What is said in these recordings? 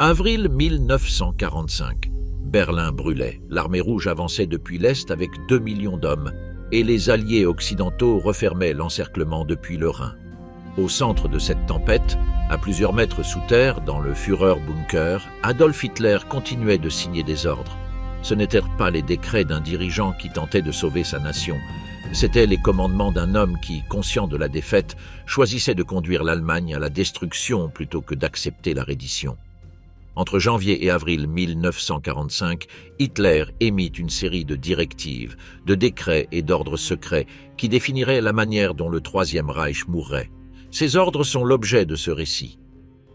Avril 1945. Berlin brûlait. L'armée rouge avançait depuis l'Est avec 2 millions d'hommes et les alliés occidentaux refermaient l'encerclement depuis le Rhin. Au centre de cette tempête, à plusieurs mètres sous terre, dans le Führerbunker, Adolf Hitler continuait de signer des ordres. Ce n'étaient pas les décrets d'un dirigeant qui tentait de sauver sa nation. C'étaient les commandements d'un homme qui, conscient de la défaite, choisissait de conduire l'Allemagne à la destruction plutôt que d'accepter la reddition. Entre janvier et avril 1945, Hitler émit une série de directives, de décrets et d'ordres secrets qui définiraient la manière dont le Troisième Reich mourrait. Ces ordres sont l'objet de ce récit.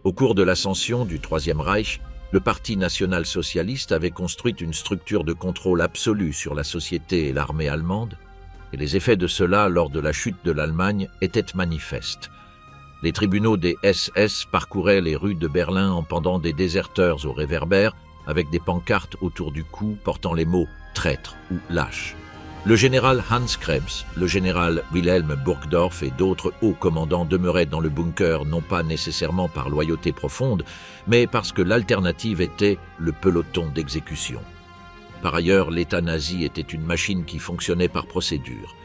Au cours de l'ascension du Troisième Reich, le Parti national-socialiste avait construit une structure de contrôle absolu sur la société et l'armée allemande, et les effets de cela lors de la chute de l'Allemagne étaient manifestes. Les tribunaux des SS parcouraient les rues de Berlin en pendant des déserteurs aux réverbères avec des pancartes autour du cou portant les mots « traître » ou « lâche ». Le général Hans Krebs, le général Wilhelm Burgdorf et d'autres hauts commandants demeuraient dans le bunker non pas nécessairement par loyauté profonde, mais parce que l'alternative était le peloton d'exécution. Par ailleurs, l'État nazi était une machine qui fonctionnait par procédure.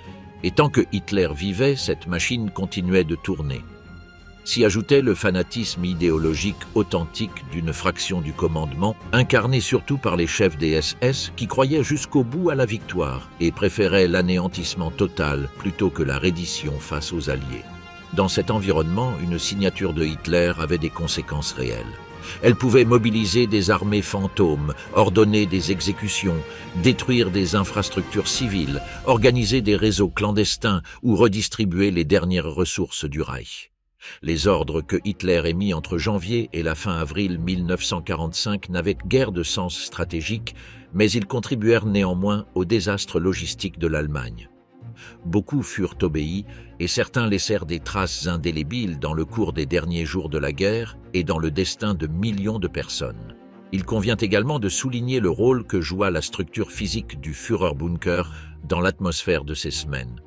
Et tant que Hitler vivait, cette machine continuait de tourner. S'y ajoutait le fanatisme idéologique authentique d'une fraction du commandement, incarné surtout par les chefs des SS qui croyaient jusqu'au bout à la victoire et préféraient l'anéantissement total plutôt que la reddition face aux Alliés. Dans cet environnement, une signature de Hitler avait des conséquences réelles. Elle pouvait mobiliser des armées fantômes, ordonner des exécutions, détruire des infrastructures civiles, organiser des réseaux clandestins ou redistribuer les dernières ressources du Reich. Les ordres que Hitler émit entre janvier et la fin avril 1945 n'avaient guère de sens stratégique, mais ils contribuèrent néanmoins au désastre logistique de l'Allemagne. Beaucoup furent obéis et certains laissèrent des traces indélébiles dans le cours des derniers jours de la guerre et dans le destin de millions de personnes. Il convient également de souligner le rôle que joua la structure physique du Führerbunker dans l'atmosphère de ces semaines.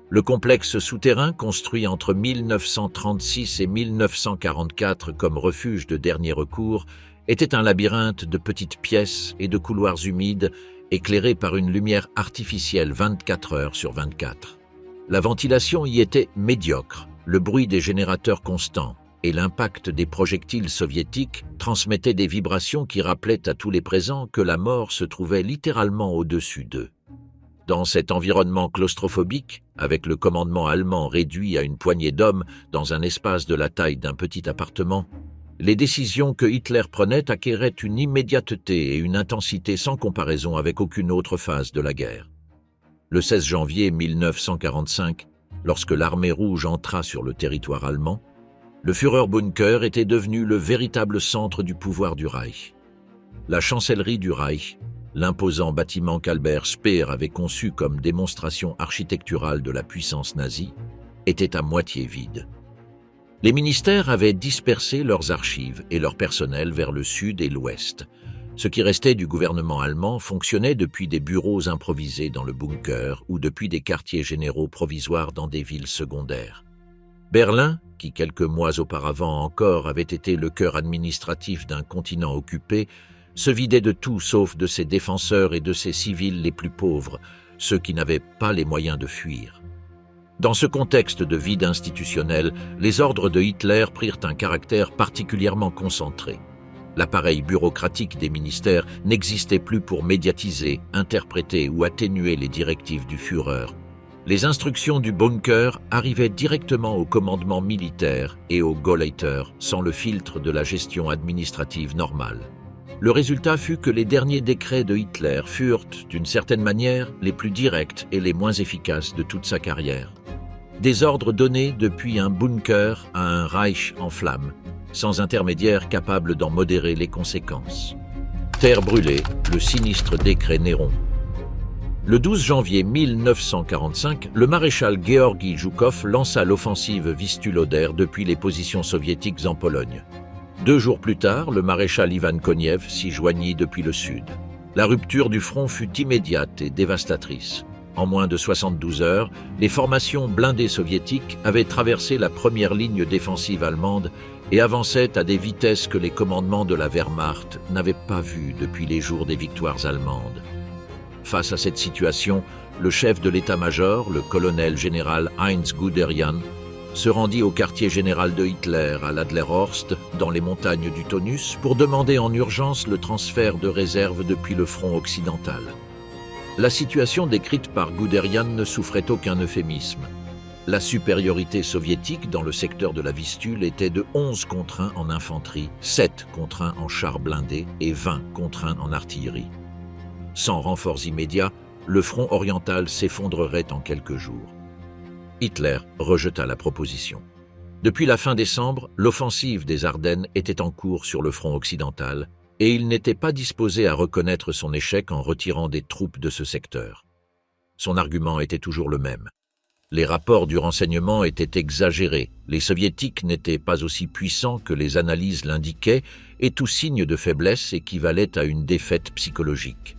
Le complexe souterrain, construit entre 1936 et 1944 comme refuge de dernier recours, était un labyrinthe de petites pièces et de couloirs humides, éclairés par une lumière artificielle 24 heures sur 24. La ventilation y était médiocre, le bruit des générateurs constant et l'impact des projectiles soviétiques transmettaient des vibrations qui rappelaient à tous les présents que la mort se trouvait littéralement au-dessus d'eux. Dans cet environnement claustrophobique, avec le commandement allemand réduit à une poignée d'hommes dans un espace de la taille d'un petit appartement, les décisions que Hitler prenait acquéraient une immédiateté et une intensité sans comparaison avec aucune autre phase de la guerre. Le 16 janvier 1945, lorsque l'armée rouge entra sur le territoire allemand, le Führerbunker était devenu le véritable centre du pouvoir du Reich. La chancellerie du Reich, l'imposant bâtiment qu'Albert Speer avait conçu comme démonstration architecturale de la puissance nazie, était à moitié vide. Les ministères avaient dispersé leurs archives et leur personnel vers le sud et l'ouest. Ce qui restait du gouvernement allemand fonctionnait depuis des bureaux improvisés dans le bunker ou depuis des quartiers généraux provisoires dans des villes secondaires. Berlin, qui quelques mois auparavant encore avait été le cœur administratif d'un continent occupé, se vidait de tout sauf de ses défenseurs et de ses civils les plus pauvres, ceux qui n'avaient pas les moyens de fuir. Dans ce contexte de vide institutionnel, les ordres de Hitler prirent un caractère particulièrement concentré. L'appareil bureaucratique des ministères n'existait plus pour médiatiser, interpréter ou atténuer les directives du Führer. Les instructions du bunker arrivaient directement au commandement militaire et au Gauleiter, sans le filtre de la gestion administrative normale. Le résultat fut que les derniers décrets de Hitler furent, d'une certaine manière, les plus directs et les moins efficaces de toute sa carrière. Des ordres donnés depuis un bunker à un Reich en flammes, sans intermédiaire capable d'en modérer les conséquences. Terre brûlée, le sinistre décret Néron. Le 12 janvier 1945, le maréchal Georgi Zhukov lança l'offensive Vistula-Oder depuis les positions soviétiques en Pologne. 2 jours plus tard, le maréchal Ivan Konev s'y joignit depuis le sud. La rupture du front fut immédiate et dévastatrice. En moins de 72 heures, les formations blindées soviétiques avaient traversé la première ligne défensive allemande et avançait à des vitesses que les commandements de la Wehrmacht n'avaient pas vues depuis les jours des victoires allemandes. Face à cette situation, le chef de l'état-major, le colonel général Heinz Guderian, se rendit au quartier général de Hitler à l'Adlerhorst, dans les montagnes du Taunus, pour demander en urgence le transfert de réserves depuis le front occidental. La situation décrite par Guderian ne souffrait aucun euphémisme. La supériorité soviétique dans le secteur de la Vistule était de 11 contre 1 en infanterie, 7 contre 1 en chars blindés et 20 contre 1 en artillerie. Sans renforts immédiats, le front oriental s'effondrerait en quelques jours. Hitler rejeta la proposition. Depuis la fin décembre, l'offensive des Ardennes était en cours sur le front occidental et il n'était pas disposé à reconnaître son échec en retirant des troupes de ce secteur. Son argument était toujours le même. Les rapports du renseignement étaient exagérés, les soviétiques n'étaient pas aussi puissants que les analyses l'indiquaient et tout signe de faiblesse équivalait à une défaite psychologique.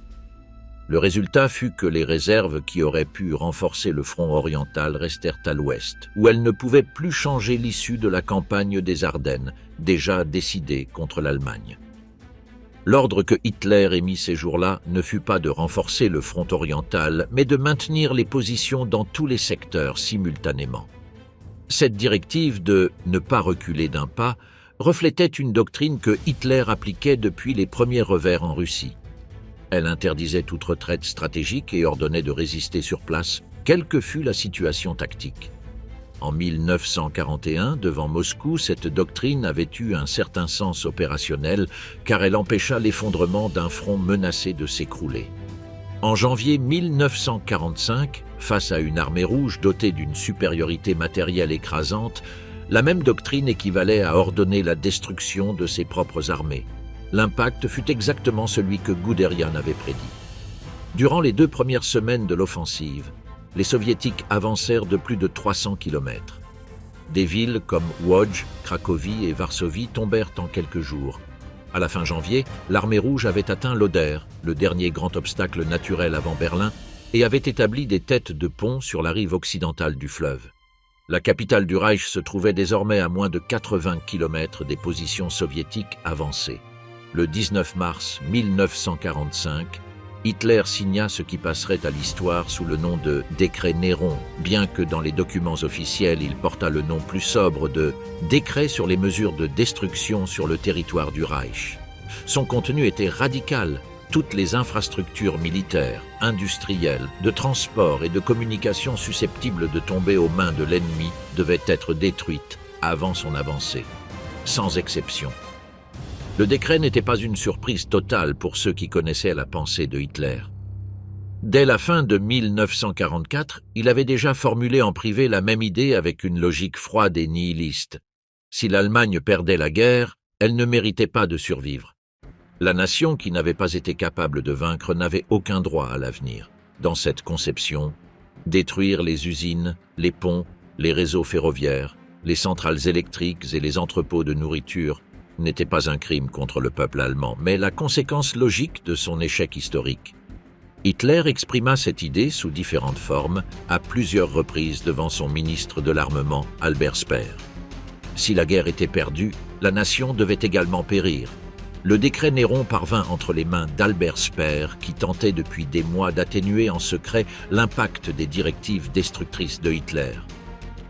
Le résultat fut que les réserves qui auraient pu renforcer le front oriental restèrent à l'ouest, où elles ne pouvaient plus changer l'issue de la campagne des Ardennes, déjà décidée contre l'Allemagne. L'ordre que Hitler émit ces jours-là ne fut pas de renforcer le front oriental, mais de maintenir les positions dans tous les secteurs simultanément. Cette directive de « ne pas reculer d'un pas » reflétait une doctrine que Hitler appliquait depuis les premiers revers en Russie. Elle interdisait toute retraite stratégique et ordonnait de résister sur place, quelle que fût la situation tactique. En 1941, devant Moscou, cette doctrine avait eu un certain sens opérationnel car elle empêcha l'effondrement d'un front menacé de s'écrouler. En janvier 1945, face à une armée rouge dotée d'une supériorité matérielle écrasante, la même doctrine équivalait à ordonner la destruction de ses propres armées. L'impact fut exactement celui que Guderian avait prédit. Durant les 2 premières semaines de l'offensive, les soviétiques avancèrent de plus de 300 km. Des villes comme Łódź, Cracovie et Varsovie tombèrent en quelques jours. À la fin janvier, l'armée rouge avait atteint l'Oder, le dernier grand obstacle naturel avant Berlin, et avait établi des têtes de pont sur la rive occidentale du fleuve. La capitale du Reich se trouvait désormais à moins de 80 km des positions soviétiques avancées. Le 19 mars 1945, Hitler signa ce qui passerait à l'histoire sous le nom de « décret Néron », bien que dans les documents officiels il porta le nom plus sobre de « décret sur les mesures de destruction sur le territoire du Reich ». Son contenu était radical. Toutes les infrastructures militaires, industrielles, de transport et de communication susceptibles de tomber aux mains de l'ennemi devaient être détruites avant son avancée, sans exception. Le décret n'était pas une surprise totale pour ceux qui connaissaient la pensée de Hitler. Dès la fin de 1944, il avait déjà formulé en privé la même idée avec une logique froide et nihiliste. Si l'Allemagne perdait la guerre, elle ne méritait pas de survivre. La nation qui n'avait pas été capable de vaincre n'avait aucun droit à l'avenir. Dans cette conception, détruire les usines, les ponts, les réseaux ferroviaires, les centrales électriques et les entrepôts de nourriture n'était pas un crime contre le peuple allemand, mais la conséquence logique de son échec historique. Hitler exprima cette idée sous différentes formes à plusieurs reprises devant son ministre de l'Armement, Albert Speer. Si la guerre était perdue, la nation devait également périr. Le décret Néron parvint entre les mains d'Albert Speer, qui tentait depuis des mois d'atténuer en secret l'impact des directives destructrices de Hitler.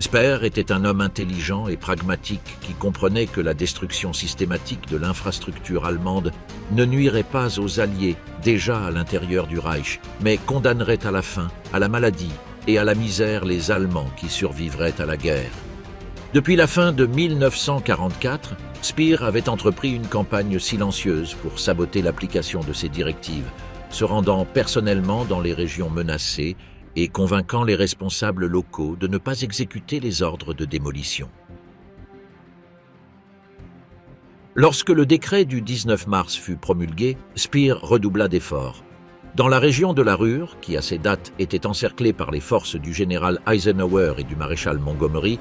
Speer était un homme intelligent et pragmatique qui comprenait que la destruction systématique de l'infrastructure allemande ne nuirait pas aux Alliés, déjà à l'intérieur du Reich, mais condamnerait à la faim, à la maladie et à la misère les Allemands qui survivraient à la guerre. Depuis la fin de 1944, Speer avait entrepris une campagne silencieuse pour saboter l'application de ces directives, se rendant personnellement dans les régions menacées et convainquant les responsables locaux de ne pas exécuter les ordres de démolition. Lorsque le décret du 19 mars fut promulgué, Speer redoubla d'efforts. Dans la région de la Ruhr, qui à ces dates était encerclée par les forces du général Eisenhower et du maréchal Montgomery,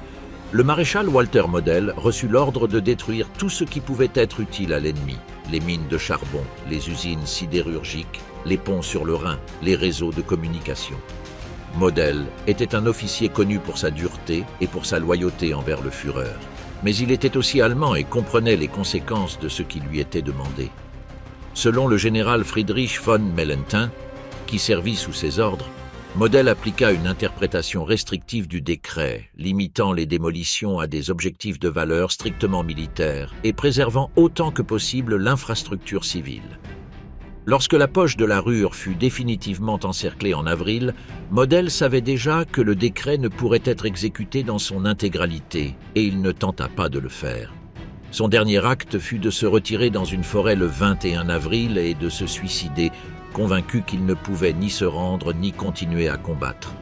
le maréchal Walter Model reçut l'ordre de détruire tout ce qui pouvait être utile à l'ennemi, les mines de charbon, les usines sidérurgiques, les ponts sur le Rhin, les réseaux de communication. Model était un officier connu pour sa dureté et pour sa loyauté envers le Führer. mais il était aussi allemand et comprenait les conséquences de ce qui lui était demandé. Selon le général Friedrich von Mellenthin, qui servit sous ses ordres, Model appliqua une interprétation restrictive du décret, limitant les démolitions à des objectifs de valeur strictement militaires et préservant autant que possible l'infrastructure civile. Lorsque la poche de la Ruhr fut définitivement encerclée en avril, Model savait déjà que le décret ne pourrait être exécuté dans son intégralité, et il ne tenta pas de le faire. Son dernier acte fut de se retirer dans une forêt le 21 avril et de se suicider, convaincu qu'il ne pouvait ni se rendre ni continuer à combattre.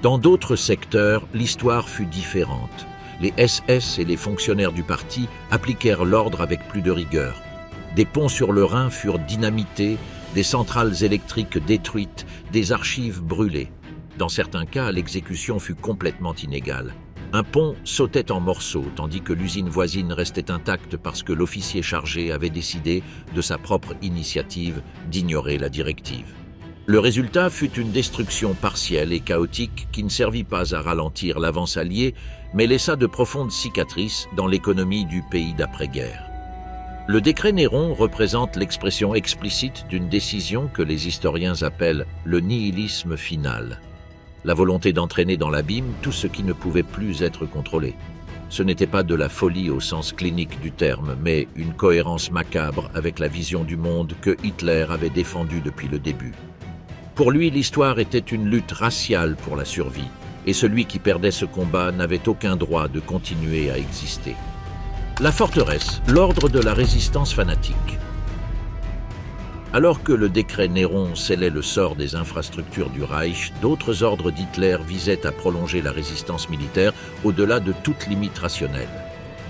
Dans d'autres secteurs, l'histoire fut différente. Les SS et les fonctionnaires du parti appliquèrent l'ordre avec plus de rigueur. Des ponts sur le Rhin furent dynamités, des centrales électriques détruites, des archives brûlées. Dans certains cas, l'exécution fut complètement inégale. Un pont sautait en morceaux, tandis que l'usine voisine restait intacte parce que l'officier chargé avait décidé, de sa propre initiative, d'ignorer la directive. Le résultat fut une destruction partielle et chaotique qui ne servit pas à ralentir l'avance alliée, mais laissa de profondes cicatrices dans l'économie du pays d'après-guerre. Le décret Néron représente l'expression explicite d'une décision que les historiens appellent le nihilisme final. La volonté d'entraîner dans l'abîme tout ce qui ne pouvait plus être contrôlé. Ce n'était pas de la folie au sens clinique du terme, mais une cohérence macabre avec la vision du monde que Hitler avait défendue depuis le début. Pour lui, l'histoire était une lutte raciale pour la survie, et celui qui perdait ce combat n'avait aucun droit de continuer à exister. La forteresse, l'ordre de la résistance fanatique. Alors que le décret Néron scellait le sort des infrastructures du Reich, d'autres ordres d'Hitler visaient à prolonger la résistance militaire au-delà de toute limite rationnelle.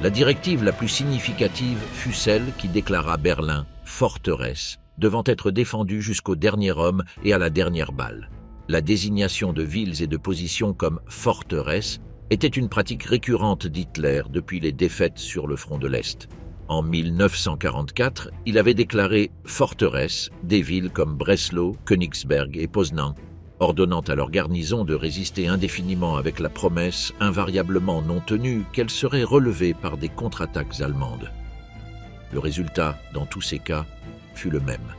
La directive la plus significative fut celle qui déclara Berlin forteresse, devant être défendue jusqu'au dernier homme et à la dernière balle. La désignation de villes et de positions comme forteresse était une pratique récurrente d'Hitler depuis les défaites sur le front de l'Est. En 1944, il avait déclaré forteresse des villes comme Breslau, Königsberg et Poznan, ordonnant à leur garnison de résister indéfiniment avec la promesse, invariablement non tenue, qu'elle serait relevée par des contre-attaques allemandes. Le résultat, dans tous ces cas, fut le même.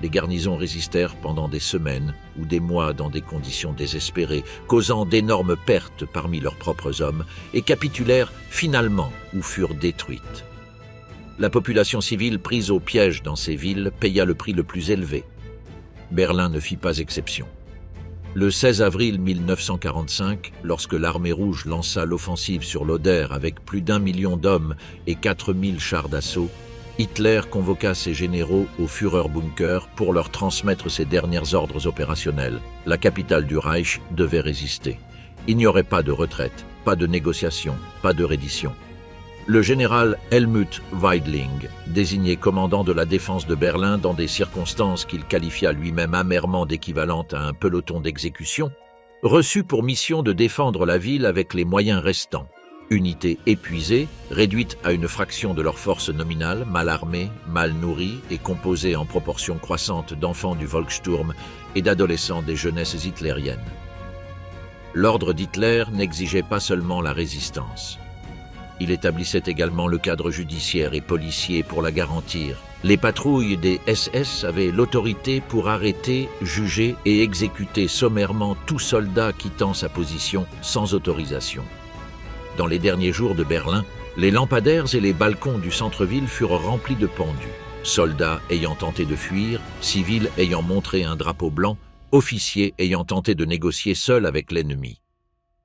Les garnisons résistèrent pendant des semaines ou des mois dans des conditions désespérées, causant d'énormes pertes parmi leurs propres hommes, et capitulèrent finalement ou furent détruites. La population civile prise au piège dans ces villes paya le prix le plus élevé. Berlin ne fit pas exception. Le 16 avril 1945, lorsque l'armée rouge lança l'offensive sur l'Oder avec plus d'1 million d'hommes et 4000 chars d'assaut, Hitler convoqua ses généraux au Führerbunker pour leur transmettre ses derniers ordres opérationnels. La capitale du Reich devait résister. Il n'y aurait pas de retraite, pas de négociation, pas de reddition. Le général Helmut Weidling, désigné commandant de la défense de Berlin dans des circonstances qu'il qualifia lui-même amèrement d'équivalentes à un peloton d'exécution, reçut pour mission de défendre la ville avec les moyens restants. Unité épuisée, réduite à une fraction de leur force nominale, mal armée, mal nourrie et composée en proportion croissante d'enfants du Volkssturm et d'adolescents des jeunesses hitlériennes. L'ordre d'Hitler n'exigeait pas seulement la résistance. Il établissait également le cadre judiciaire et policier pour la garantir. Les patrouilles des SS avaient l'autorité pour arrêter, juger et exécuter sommairement tout soldat quittant sa position sans autorisation. Dans les derniers jours de Berlin, les lampadaires et les balcons du centre-ville furent remplis de pendus. Soldats ayant tenté de fuir, civils ayant montré un drapeau blanc, officiers ayant tenté de négocier seuls avec l'ennemi.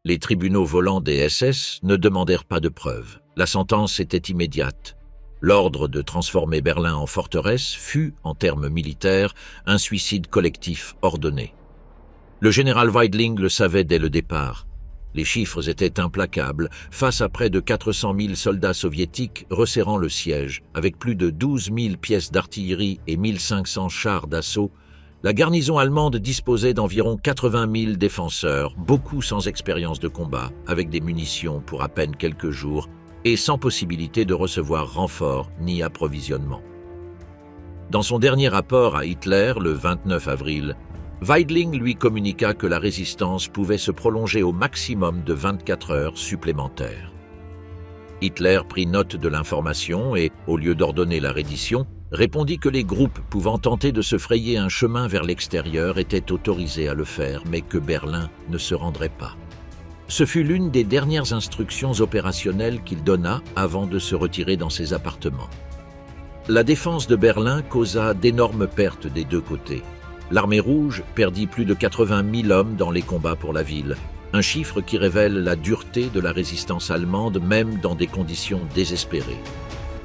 Les tribunaux volants des SS ne demandèrent pas de preuves. La sentence était immédiate. L'ordre de transformer Berlin en forteresse fut, en termes militaires, un suicide collectif ordonné. Le général Weidling le savait dès le départ. Les chiffres étaient implacables face à près de 400 000 soldats soviétiques resserrant le siège, avec plus de 12 000 pièces d'artillerie et 1500 chars d'assaut. La garnison allemande disposait d'environ 80 000 défenseurs, beaucoup sans expérience de combat, avec des munitions pour à peine quelques jours et sans possibilité de recevoir renfort ni approvisionnement. Dans son dernier rapport à Hitler, le 29 avril, Weidling lui communiqua que la résistance pouvait se prolonger au maximum de 24 heures supplémentaires. Hitler prit note de l'information et, au lieu d'ordonner la reddition, répondit que les groupes pouvant tenter de se frayer un chemin vers l'extérieur étaient autorisés à le faire, mais que Berlin ne se rendrait pas. Ce fut l'une des dernières instructions opérationnelles qu'il donna avant de se retirer dans ses appartements. La défense de Berlin causa d'énormes pertes des deux côtés. L'Armée rouge perdit plus de 80 000 hommes dans les combats pour la ville, un chiffre qui révèle la dureté de la résistance allemande même dans des conditions désespérées.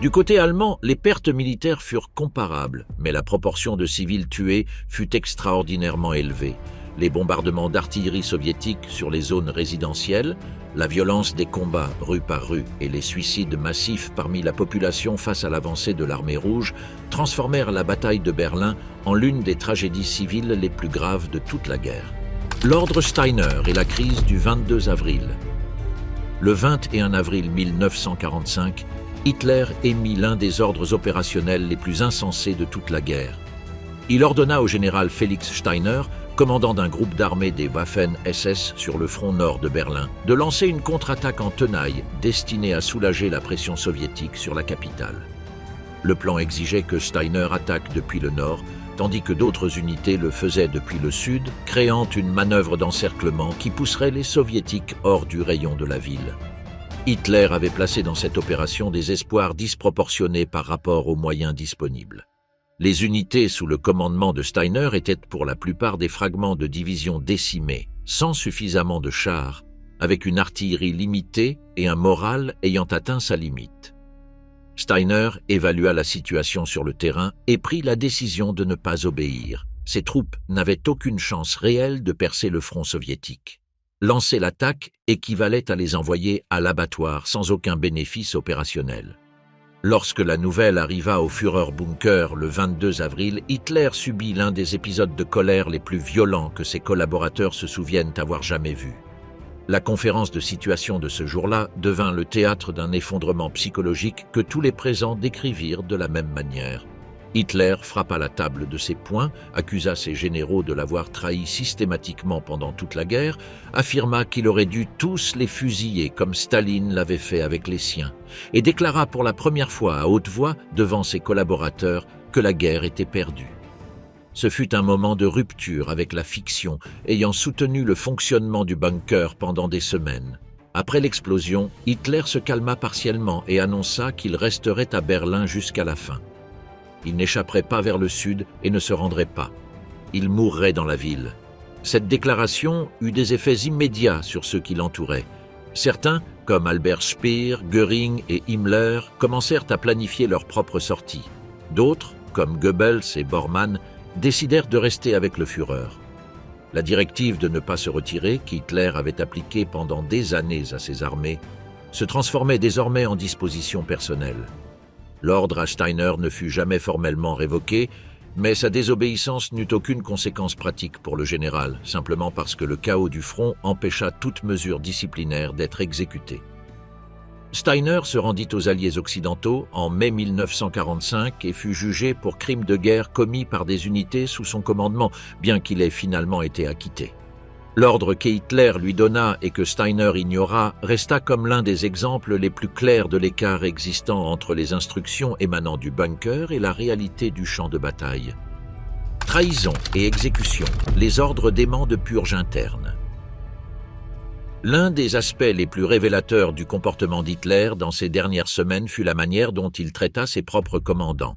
Du côté allemand, les pertes militaires furent comparables, mais la proportion de civils tués fut extraordinairement élevée. Les bombardements d'artillerie soviétique sur les zones résidentielles, la violence des combats rue par rue et les suicides massifs parmi la population face à l'avancée de l'Armée rouge transformèrent la bataille de Berlin en l'une des tragédies civiles les plus graves de toute la guerre. L'ordre Steiner et la crise du 22 avril. Le 21 avril 1945, Hitler émit l'un des ordres opérationnels les plus insensés de toute la guerre. Il ordonna au général Felix Steiner, commandant d'un groupe d'armées des Waffen-SS sur le front nord de Berlin, de lancer une contre-attaque en tenaille destinée à soulager la pression soviétique sur la capitale. Le plan exigeait que Steiner attaque depuis le nord, tandis que d'autres unités le faisaient depuis le sud, créant une manœuvre d'encerclement qui pousserait les soviétiques hors du rayon de la ville. Hitler avait placé dans cette opération des espoirs disproportionnés par rapport aux moyens disponibles. Les unités sous le commandement de Steiner étaient pour la plupart des fragments de divisions décimés, sans suffisamment de chars, avec une artillerie limitée et un moral ayant atteint sa limite. Steiner évalua la situation sur le terrain et prit la décision de ne pas obéir. Ses troupes n'avaient aucune chance réelle de percer le front soviétique. Lancer l'attaque équivalait à les envoyer à l'abattoir sans aucun bénéfice opérationnel. Lorsque la nouvelle arriva au Führerbunker le 22 avril, Hitler subit l'un des épisodes de colère les plus violents que ses collaborateurs se souviennent avoir jamais vus. La conférence de situation de ce jour-là devint le théâtre d'un effondrement psychologique que tous les présents décrivirent de la même manière. Hitler frappa la table de ses poings, accusa ses généraux de l'avoir trahi systématiquement pendant toute la guerre, affirma qu'il aurait dû tous les fusiller comme Staline l'avait fait avec les siens, et déclara pour la première fois à haute voix devant ses collaborateurs que la guerre était perdue. Ce fut un moment de rupture avec la fiction, ayant soutenu le fonctionnement du bunker pendant des semaines. Après l'explosion, Hitler se calma partiellement et annonça qu'il resterait à Berlin jusqu'à la fin. Il n'échapperait pas vers le sud et ne se rendrait pas. Il mourrait dans la ville. Cette déclaration eut des effets immédiats sur ceux qui l'entouraient. Certains, comme Albert Speer, Göring et Himmler, commencèrent à planifier leur propre sortie. D'autres, comme Goebbels et Bormann, décidèrent de rester avec le Führer. La directive de ne pas se retirer, qu'Hitler avait appliquée pendant des années à ses armées, se transformait désormais en disposition personnelle. L'ordre à Steiner ne fut jamais formellement révoqué, mais sa désobéissance n'eut aucune conséquence pratique pour le général, simplement parce que le chaos du front empêcha toute mesure disciplinaire d'être exécutée. Steiner se rendit aux Alliés occidentaux en mai 1945 et fut jugé pour crimes de guerre commis par des unités sous son commandement, bien qu'il ait finalement été acquitté. L'ordre qu'Hitler lui donna et que Steiner ignora resta comme l'un des exemples les plus clairs de l'écart existant entre les instructions émanant du bunker et la réalité du champ de bataille. Trahison et exécution, les ordres d'aimants de purge interne. L'un des aspects les plus révélateurs du comportement d'Hitler dans ces dernières semaines fut la manière dont il traita ses propres commandants.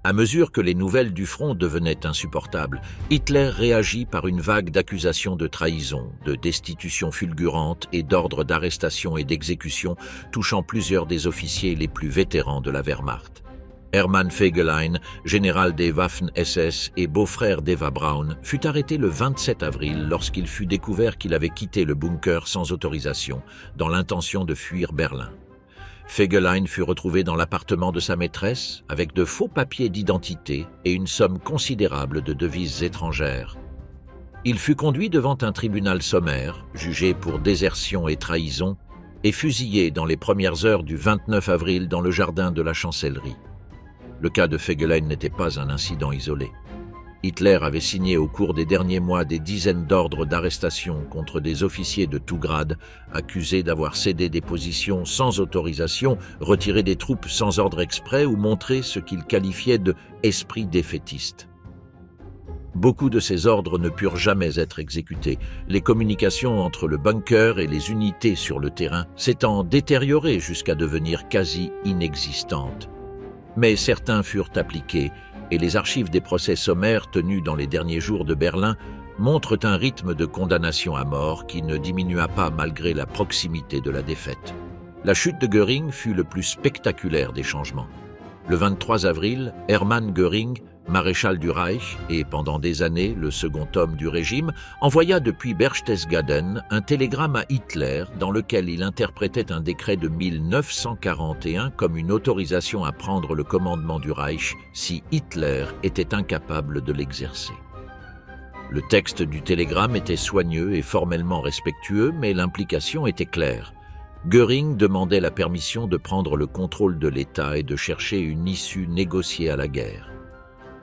À mesure que les nouvelles du front devenaient insupportables, Hitler réagit par une vague d'accusations de trahison, de destitutions fulgurantes et d'ordres d'arrestation et d'exécution touchant plusieurs des officiers les plus vétérans de la Wehrmacht. Hermann Fegelein, général des Waffen-SS et beau-frère d'Eva Braun, fut arrêté le 27 avril lorsqu'il fut découvert qu'il avait quitté le bunker sans autorisation, dans l'intention de fuir Berlin. Fegelein fut retrouvé dans l'appartement de sa maîtresse avec de faux papiers d'identité et une somme considérable de devises étrangères. Il fut conduit devant un tribunal sommaire, jugé pour désertion et trahison, et fusillé dans les premières heures du 29 avril dans le jardin de la Chancellerie. Le cas de Fegelein n'était pas un incident isolé. Hitler avait signé au cours des derniers mois des dizaines d'ordres d'arrestation contre des officiers de tout grade, accusés d'avoir cédé des positions sans autorisation, retiré des troupes sans ordre exprès ou montré ce qu'il qualifiait de « esprit défaitiste ». Beaucoup de ces ordres ne purent jamais être exécutés, les communications entre le bunker et les unités sur le terrain s'étant détériorées jusqu'à devenir quasi inexistantes. Mais certains furent appliqués, et les archives des procès sommaires tenus dans les derniers jours de Berlin montrent un rythme de condamnation à mort qui ne diminua pas malgré la proximité de la défaite. La chute de Göring fut le plus spectaculaire des changements. Le 23 avril, Hermann Göring, maréchal du Reich et pendant des années le second homme du régime, envoya depuis Berchtesgaden un télégramme à Hitler dans lequel il interprétait un décret de 1941 comme une autorisation à prendre le commandement du Reich si Hitler était incapable de l'exercer. Le texte du télégramme était soigneux et formellement respectueux, mais l'implication était claire. Göring demandait la permission de prendre le contrôle de l'État et de chercher une issue négociée à la guerre.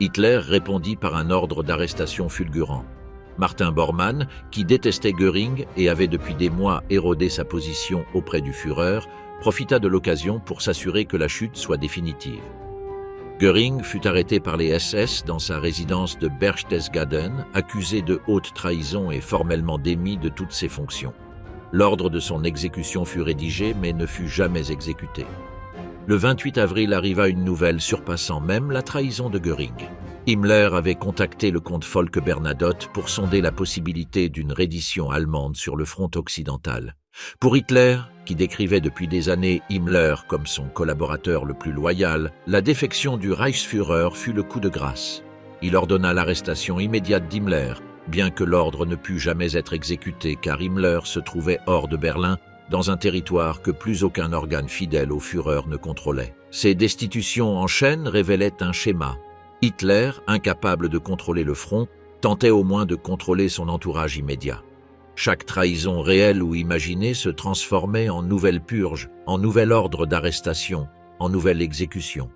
Hitler répondit par un ordre d'arrestation fulgurant. Martin Bormann, qui détestait Göring et avait depuis des mois érodé sa position auprès du Führer, profita de l'occasion pour s'assurer que la chute soit définitive. Göring fut arrêté par les SS dans sa résidence de Berchtesgaden, accusé de haute trahison et formellement démis de toutes ses fonctions. L'ordre de son exécution fut rédigé mais ne fut jamais exécuté. Le 28 avril arriva une nouvelle surpassant même la trahison de Göring. Himmler avait contacté le comte Folke Bernadotte pour sonder la possibilité d'une reddition allemande sur le front occidental. Pour Hitler, qui décrivait depuis des années Himmler comme son collaborateur le plus loyal, la défection du Reichsführer fut le coup de grâce. Il ordonna l'arrestation immédiate d'Himmler, bien que l'ordre ne put jamais être exécuté car Himmler se trouvait hors de Berlin, dans un territoire que plus aucun organe fidèle au Führer ne contrôlait. Ces destitutions en chaîne révélaient un schéma. Hitler, incapable de contrôler le front, tentait au moins de contrôler son entourage immédiat. Chaque trahison réelle ou imaginée se transformait en nouvelle purge, en nouvel ordre d'arrestation, en nouvelle exécution.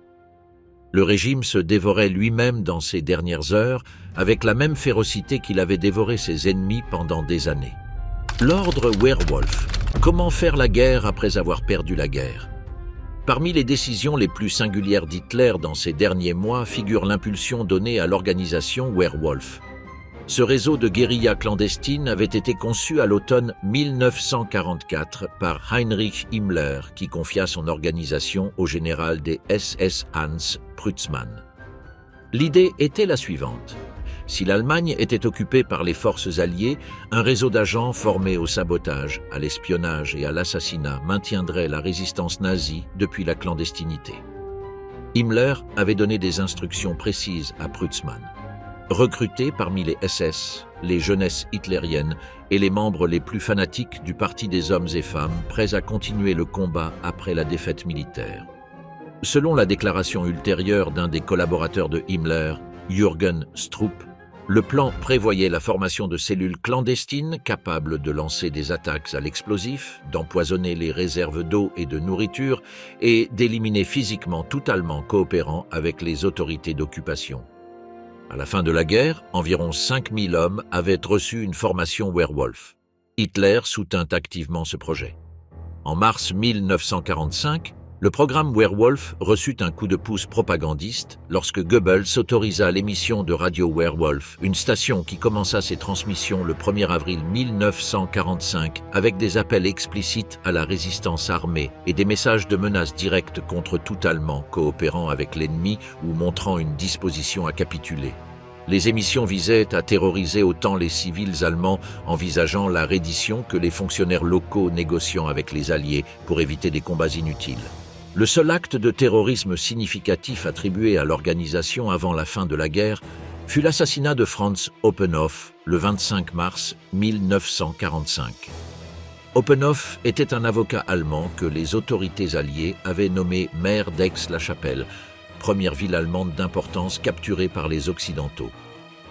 Le régime se dévorait lui-même dans ses dernières heures avec la même férocité qu'il avait dévoré ses ennemis pendant des années. L'ordre Werwolf. Comment faire la guerre après avoir perdu la guerre? Parmi les décisions les plus singulières d'Hitler dans ces derniers mois figure l'impulsion donnée à l'organisation Werwolf. Ce réseau de guérillas clandestines avait été conçu à l'automne 1944 par Heinrich Himmler, qui confia son organisation au général des SS Hans Prutzmann. L'idée était la suivante. Si l'Allemagne était occupée par les forces alliées, un réseau d'agents formés au sabotage, à l'espionnage et à l'assassinat maintiendrait la résistance nazie depuis la clandestinité. Himmler avait donné des instructions précises à Prutzmann. Recruter parmi les SS, les jeunesses hitlériennes et les membres les plus fanatiques du parti des hommes et femmes prêts à continuer le combat après la défaite militaire. Selon la déclaration ultérieure d'un des collaborateurs de Himmler, Jürgen Stroop, le plan prévoyait la formation de cellules clandestines capables de lancer des attaques à l'explosif, d'empoisonner les réserves d'eau et de nourriture et d'éliminer physiquement tout Allemand coopérant avec les autorités d'occupation. À la fin de la guerre, environ 5000 hommes avaient reçu une formation Werwolf. Hitler soutint activement ce projet. En mars 1945, le programme Werwolf reçut un coup de pouce propagandiste lorsque Goebbels autorisa l'émission de Radio Werwolf, une station qui commença ses transmissions le 1er avril 1945 avec des appels explicites à la résistance armée et des messages de menaces directes contre tout Allemand coopérant avec l'ennemi ou montrant une disposition à capituler. Les émissions visaient à terroriser autant les civils allemands envisageant la reddition que les fonctionnaires locaux négociant avec les Alliés pour éviter des combats inutiles. Le seul acte de terrorisme significatif attribué à l'organisation avant la fin de la guerre fut l'assassinat de Franz Oppenhoff le 25 mars 1945. Oppenhoff était un avocat allemand que les autorités alliées avaient nommé maire d'Aix-la-Chapelle, première ville allemande d'importance capturée par les Occidentaux.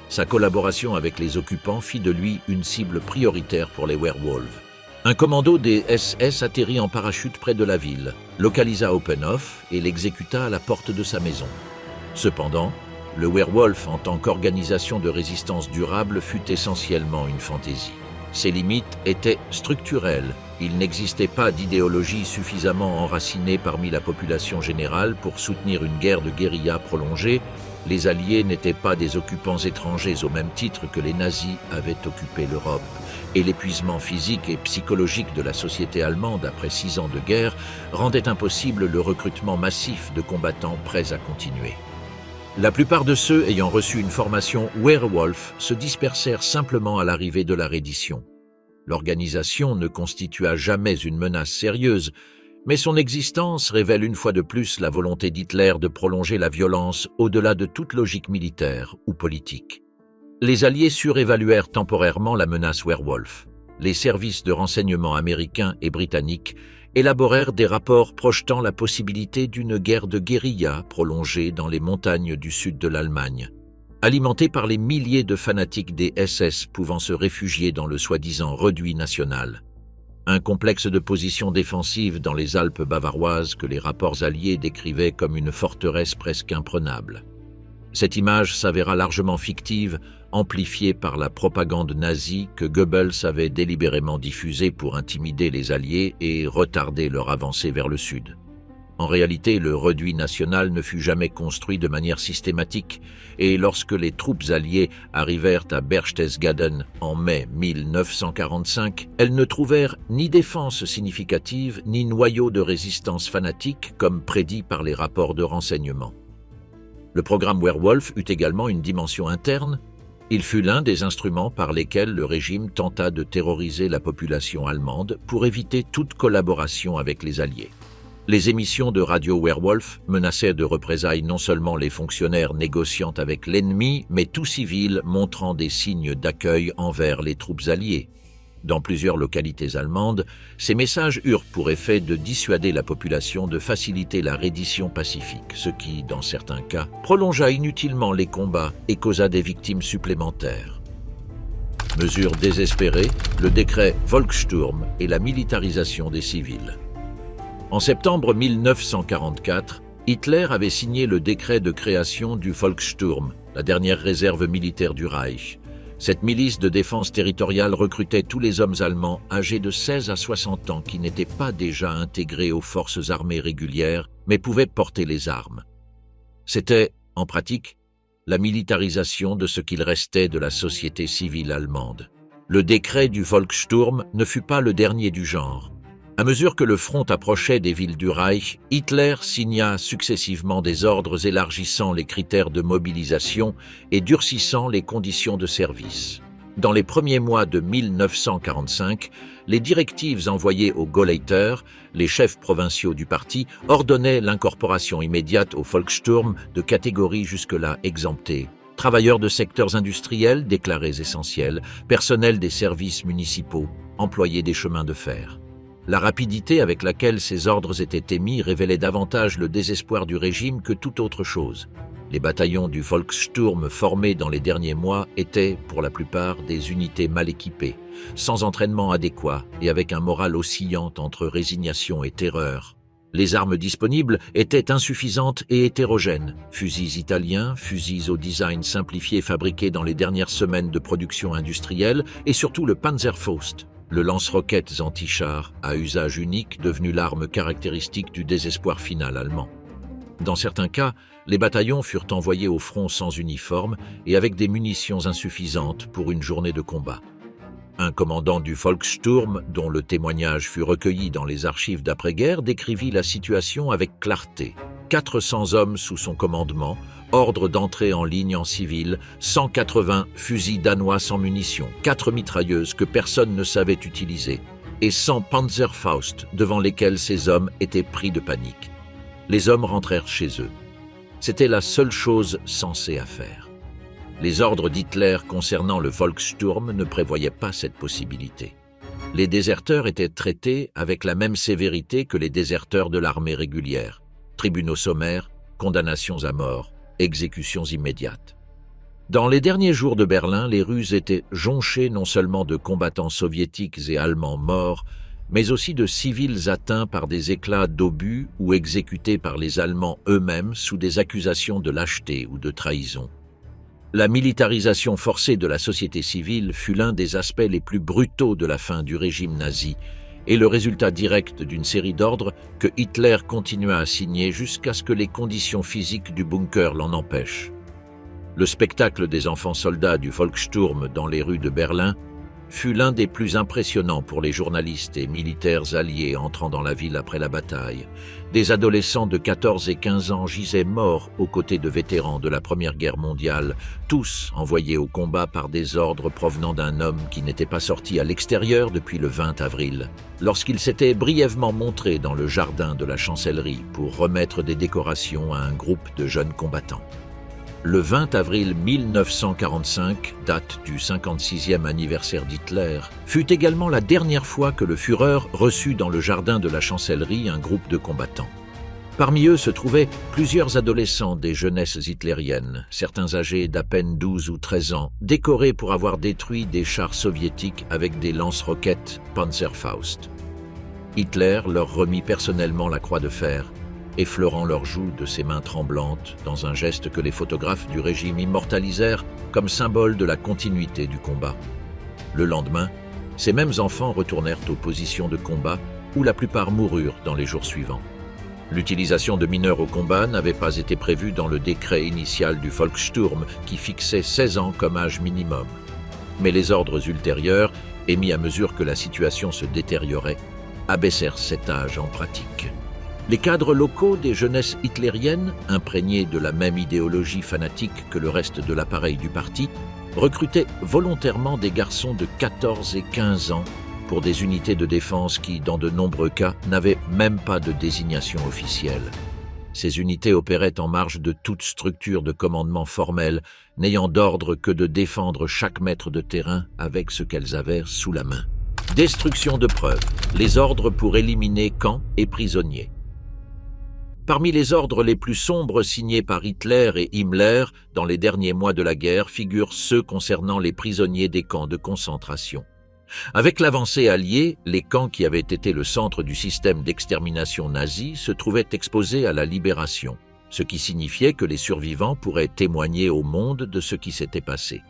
Sa collaboration avec les occupants fit de lui une cible prioritaire pour les Werwolf. Un commando des SS atterrit en parachute près de la ville, localisa Oppenhoff et l'exécuta à la porte de sa maison. Cependant, le Wehrwolf en tant qu'organisation de résistance durable fut essentiellement une fantaisie. Ses limites étaient structurelles. Il n'existait pas d'idéologie suffisamment enracinée parmi la population générale pour soutenir une guerre de guérilla prolongée. Les Alliés n'étaient pas des occupants étrangers au même titre que les nazis avaient occupé l'Europe. Et l'épuisement physique et psychologique de la société allemande après 6 ans de guerre rendait impossible le recrutement massif de combattants prêts à continuer. La plupart de ceux ayant reçu une formation Wehrwolf se dispersèrent simplement à l'arrivée de la reddition. L'organisation ne constitua jamais une menace sérieuse, mais son existence révèle une fois de plus la volonté d'Hitler de prolonger la violence au-delà de toute logique militaire ou politique. Les Alliés surévaluèrent temporairement la menace Wehrwolf. Les services de renseignement américains et britanniques élaborèrent des rapports projetant la possibilité d'une guerre de guérilla prolongée dans les montagnes du sud de l'Allemagne, alimentée par les milliers de fanatiques des SS pouvant se réfugier dans le soi-disant reduit national. Un complexe de positions défensives dans les Alpes bavaroises que les rapports alliés décrivaient comme une forteresse presque imprenable. Cette image s'avéra largement fictive, amplifiée par la propagande nazie que Goebbels avait délibérément diffusée pour intimider les Alliés et retarder leur avancée vers le sud. En réalité, le reduit national ne fut jamais construit de manière systématique, et lorsque les troupes alliées arrivèrent à Berchtesgaden en mai 1945, elles ne trouvèrent ni défense significative ni noyau de résistance fanatique comme prédit par les rapports de renseignement. Le programme Wehrwolf eut également une dimension interne. Il fut l'un des instruments par lesquels le régime tenta de terroriser la population allemande pour éviter toute collaboration avec les Alliés. Les émissions de radio Wehrwolf menaçaient de représailles non seulement les fonctionnaires négociant avec l'ennemi, mais tout civil montrant des signes d'accueil envers les troupes alliées. Dans plusieurs localités allemandes, ces messages eurent pour effet de dissuader la population de faciliter la reddition pacifique, ce qui, dans certains cas, prolongea inutilement les combats et causa des victimes supplémentaires. Mesure désespérée, le décret Volkssturm et la militarisation des civils. En septembre 1944, Hitler avait signé le décret de création du Volkssturm, la dernière réserve militaire du Reich. Cette milice de défense territoriale recrutait tous les hommes allemands âgés de 16 à 60 ans qui n'étaient pas déjà intégrés aux forces armées régulières, mais pouvaient porter les armes. C'était, en pratique, la militarisation de ce qu'il restait de la société civile allemande. Le décret du Volkssturm ne fut pas le dernier du genre. À mesure que le front approchait des villes du Reich, Hitler signa successivement des ordres élargissant les critères de mobilisation et durcissant les conditions de service. Dans les premiers mois de 1945, les directives envoyées aux Gauleiter, les chefs provinciaux du parti, ordonnaient l'incorporation immédiate au Volkssturm de catégories jusque-là exemptées. Travailleurs de secteurs industriels déclarés essentiels, personnel des services municipaux, employés des chemins de fer. La rapidité avec laquelle ces ordres étaient émis révélait davantage le désespoir du régime que toute autre chose. Les bataillons du Volkssturm formés dans les derniers mois étaient, pour la plupart, des unités mal équipées, sans entraînement adéquat et avec un moral oscillant entre résignation et terreur. Les armes disponibles étaient insuffisantes et hétérogènes. Fusils italiens, fusils au design simplifié fabriqués dans les dernières semaines de production industrielle et surtout le Panzerfaust, le lance-roquettes anti-chars à usage unique devenu l'arme caractéristique du désespoir final allemand. Dans certains cas, les bataillons furent envoyés au front sans uniforme et avec des munitions insuffisantes pour une journée de combat. Un commandant du Volkssturm, dont le témoignage fut recueilli dans les archives d'après-guerre, décrivit la situation avec clarté. 400 hommes sous son commandement, ordre d'entrée en ligne en civil, 180 fusils danois sans munitions, 4 mitrailleuses que personne ne savait utiliser, et 100 Panzerfaust devant lesquels ces hommes étaient pris de panique. Les hommes rentrèrent chez eux. C'était la seule chose sensée à faire. Les ordres d'Hitler concernant le Volkssturm ne prévoyaient pas cette possibilité. Les déserteurs étaient traités avec la même sévérité que les déserteurs de l'armée régulière. Tribunaux sommaires, condamnations à mort, exécutions immédiates. Dans les derniers jours de Berlin, les rues étaient jonchées non seulement de combattants soviétiques et allemands morts, mais aussi de civils atteints par des éclats d'obus ou exécutés par les Allemands eux-mêmes sous des accusations de lâcheté ou de trahison. La militarisation forcée de la société civile fut l'un des aspects les plus brutaux de la fin du régime nazi et le résultat direct d'une série d'ordres que Hitler continua à signer jusqu'à ce que les conditions physiques du bunker l'en empêchent. Le spectacle des enfants soldats du Volkssturm dans les rues de Berlin fut l'un des plus impressionnants pour les journalistes et militaires alliés entrant dans la ville après la bataille. Des adolescents de 14 et 15 ans gisaient morts aux côtés de vétérans de la Première Guerre mondiale, tous envoyés au combat par des ordres provenant d'un homme qui n'était pas sorti à l'extérieur depuis le 20 avril, lorsqu'il s'était brièvement montré dans le jardin de la Chancellerie pour remettre des décorations à un groupe de jeunes combattants. Le 20 avril 1945, date du 56e anniversaire d'Hitler, fut également la dernière fois que le Führer reçut dans le jardin de la Chancellerie un groupe de combattants. Parmi eux se trouvaient plusieurs adolescents des jeunesses hitlériennes, certains âgés d'à peine 12 ou 13 ans, décorés pour avoir détruit des chars soviétiques avec des lance-roquettes Panzerfaust. Hitler leur remit personnellement la croix de fer, effleurant leurs joues de ses mains tremblantes dans un geste que les photographes du régime immortalisèrent comme symbole de la continuité du combat. Le lendemain, ces mêmes enfants retournèrent aux positions de combat où la plupart moururent dans les jours suivants. L'utilisation de mineurs au combat n'avait pas été prévue dans le décret initial du Volkssturm qui fixait 16 ans comme âge minimum. Mais les ordres ultérieurs, émis à mesure que la situation se détériorait, abaissèrent cet âge en pratique. Les cadres locaux des jeunesses hitlériennes, imprégnés de la même idéologie fanatique que le reste de l'appareil du parti, recrutaient volontairement des garçons de 14 et 15 ans pour des unités de défense qui, dans de nombreux cas, n'avaient même pas de désignation officielle. Ces unités opéraient en marge de toute structure de commandement formelle, n'ayant d'ordre que de défendre chaque mètre de terrain avec ce qu'elles avaient sous la main. Destruction de preuves, les ordres pour éliminer camps et prisonniers. Parmi les ordres les plus sombres signés par Hitler et Himmler dans les derniers mois de la guerre figurent ceux concernant les prisonniers des camps de concentration. Avec l'avancée alliée, les camps qui avaient été le centre du système d'extermination nazi se trouvaient exposés à la libération, ce qui signifiait que les survivants pourraient témoigner au monde de ce qui s'était passé.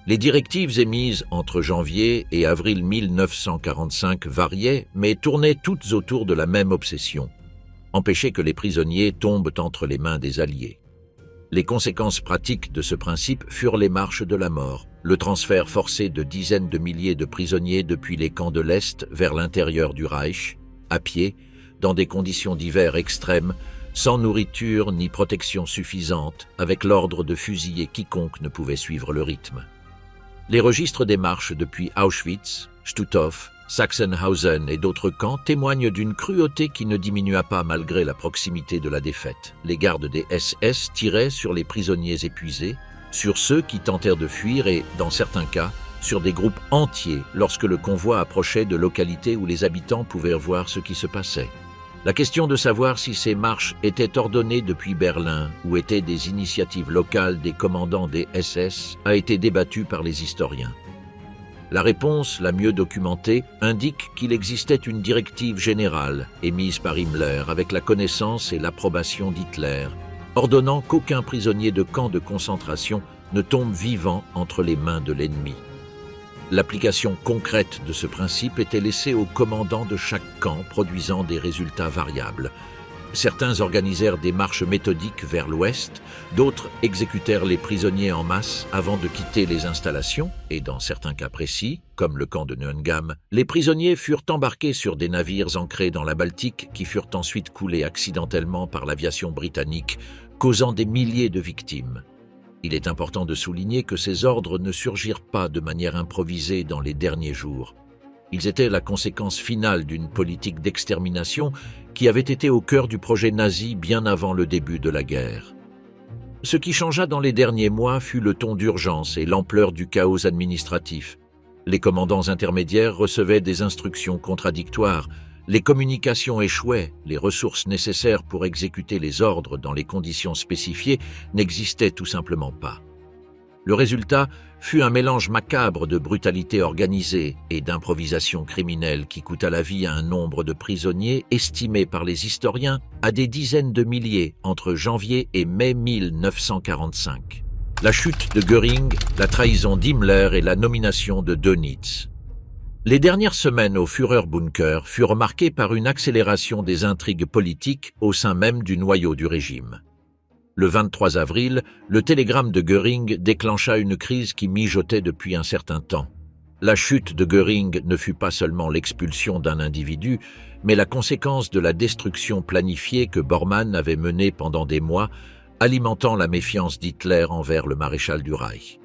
Les directives émises entre janvier et avril 1945 variaient, mais tournaient toutes autour de la même obsession: empêcher que les prisonniers tombent entre les mains des Alliés. Les conséquences pratiques de ce principe furent les marches de la mort, le transfert forcé de dizaines de milliers de prisonniers depuis les camps de l'Est vers l'intérieur du Reich, à pied, dans des conditions d'hiver extrêmes, sans nourriture ni protection suffisante, avec l'ordre de fusiller quiconque ne pouvait suivre le rythme. Les registres des marches depuis Auschwitz, Stutthof, Sachsenhausen et d'autres camps témoignent d'une cruauté qui ne diminua pas malgré la proximité de la défaite. Les gardes des SS tiraient sur les prisonniers épuisés, sur ceux qui tentèrent de fuir et, dans certains cas, sur des groupes entiers lorsque le convoi approchait de localités où les habitants pouvaient voir ce qui se passait. La question de savoir si ces marches étaient ordonnées depuis Berlin ou étaient des initiatives locales des commandants des SS a été débattue par les historiens. La réponse, la mieux documentée, indique qu'il existait une directive générale émise par Himmler avec la connaissance et l'approbation d'Hitler, ordonnant qu'aucun prisonnier de camp de concentration ne tombe vivant entre les mains de l'ennemi. L'application concrète de ce principe était laissée aux commandants de chaque camp, produisant des résultats variables. Certains organisèrent des marches méthodiques vers l'ouest, d'autres exécutèrent les prisonniers en masse avant de quitter les installations, et dans certains cas précis, comme le camp de Neuengamme, les prisonniers furent embarqués sur des navires ancrés dans la Baltique qui furent ensuite coulés accidentellement par l'aviation britannique, causant des milliers de victimes. Il est important de souligner que ces ordres ne surgirent pas de manière improvisée dans les derniers jours. Ils étaient la conséquence finale d'une politique d'extermination qui avait été au cœur du projet nazi bien avant le début de la guerre. Ce qui changea dans les derniers mois fut le ton d'urgence et l'ampleur du chaos administratif. Les commandants intermédiaires recevaient des instructions contradictoires, les communications échouaient, les ressources nécessaires pour exécuter les ordres dans les conditions spécifiées n'existaient tout simplement pas. Le résultat fut un mélange macabre de brutalité organisée et d'improvisation criminelle qui coûta la vie à un nombre de prisonniers estimé par les historiens à des dizaines de milliers entre janvier et mai 1945. La chute de Göring, la trahison d'Himmler et la nomination de Dönitz. Les dernières semaines au Führerbunker furent remarquées par une accélération des intrigues politiques au sein même du noyau du régime. Le 23 avril, le télégramme de Göring déclencha une crise qui mijotait depuis un certain temps. La chute de Göring ne fut pas seulement l'expulsion d'un individu, mais la conséquence de la destruction planifiée que Bormann avait menée pendant des mois, alimentant la méfiance d'Hitler envers le maréchal du Reich.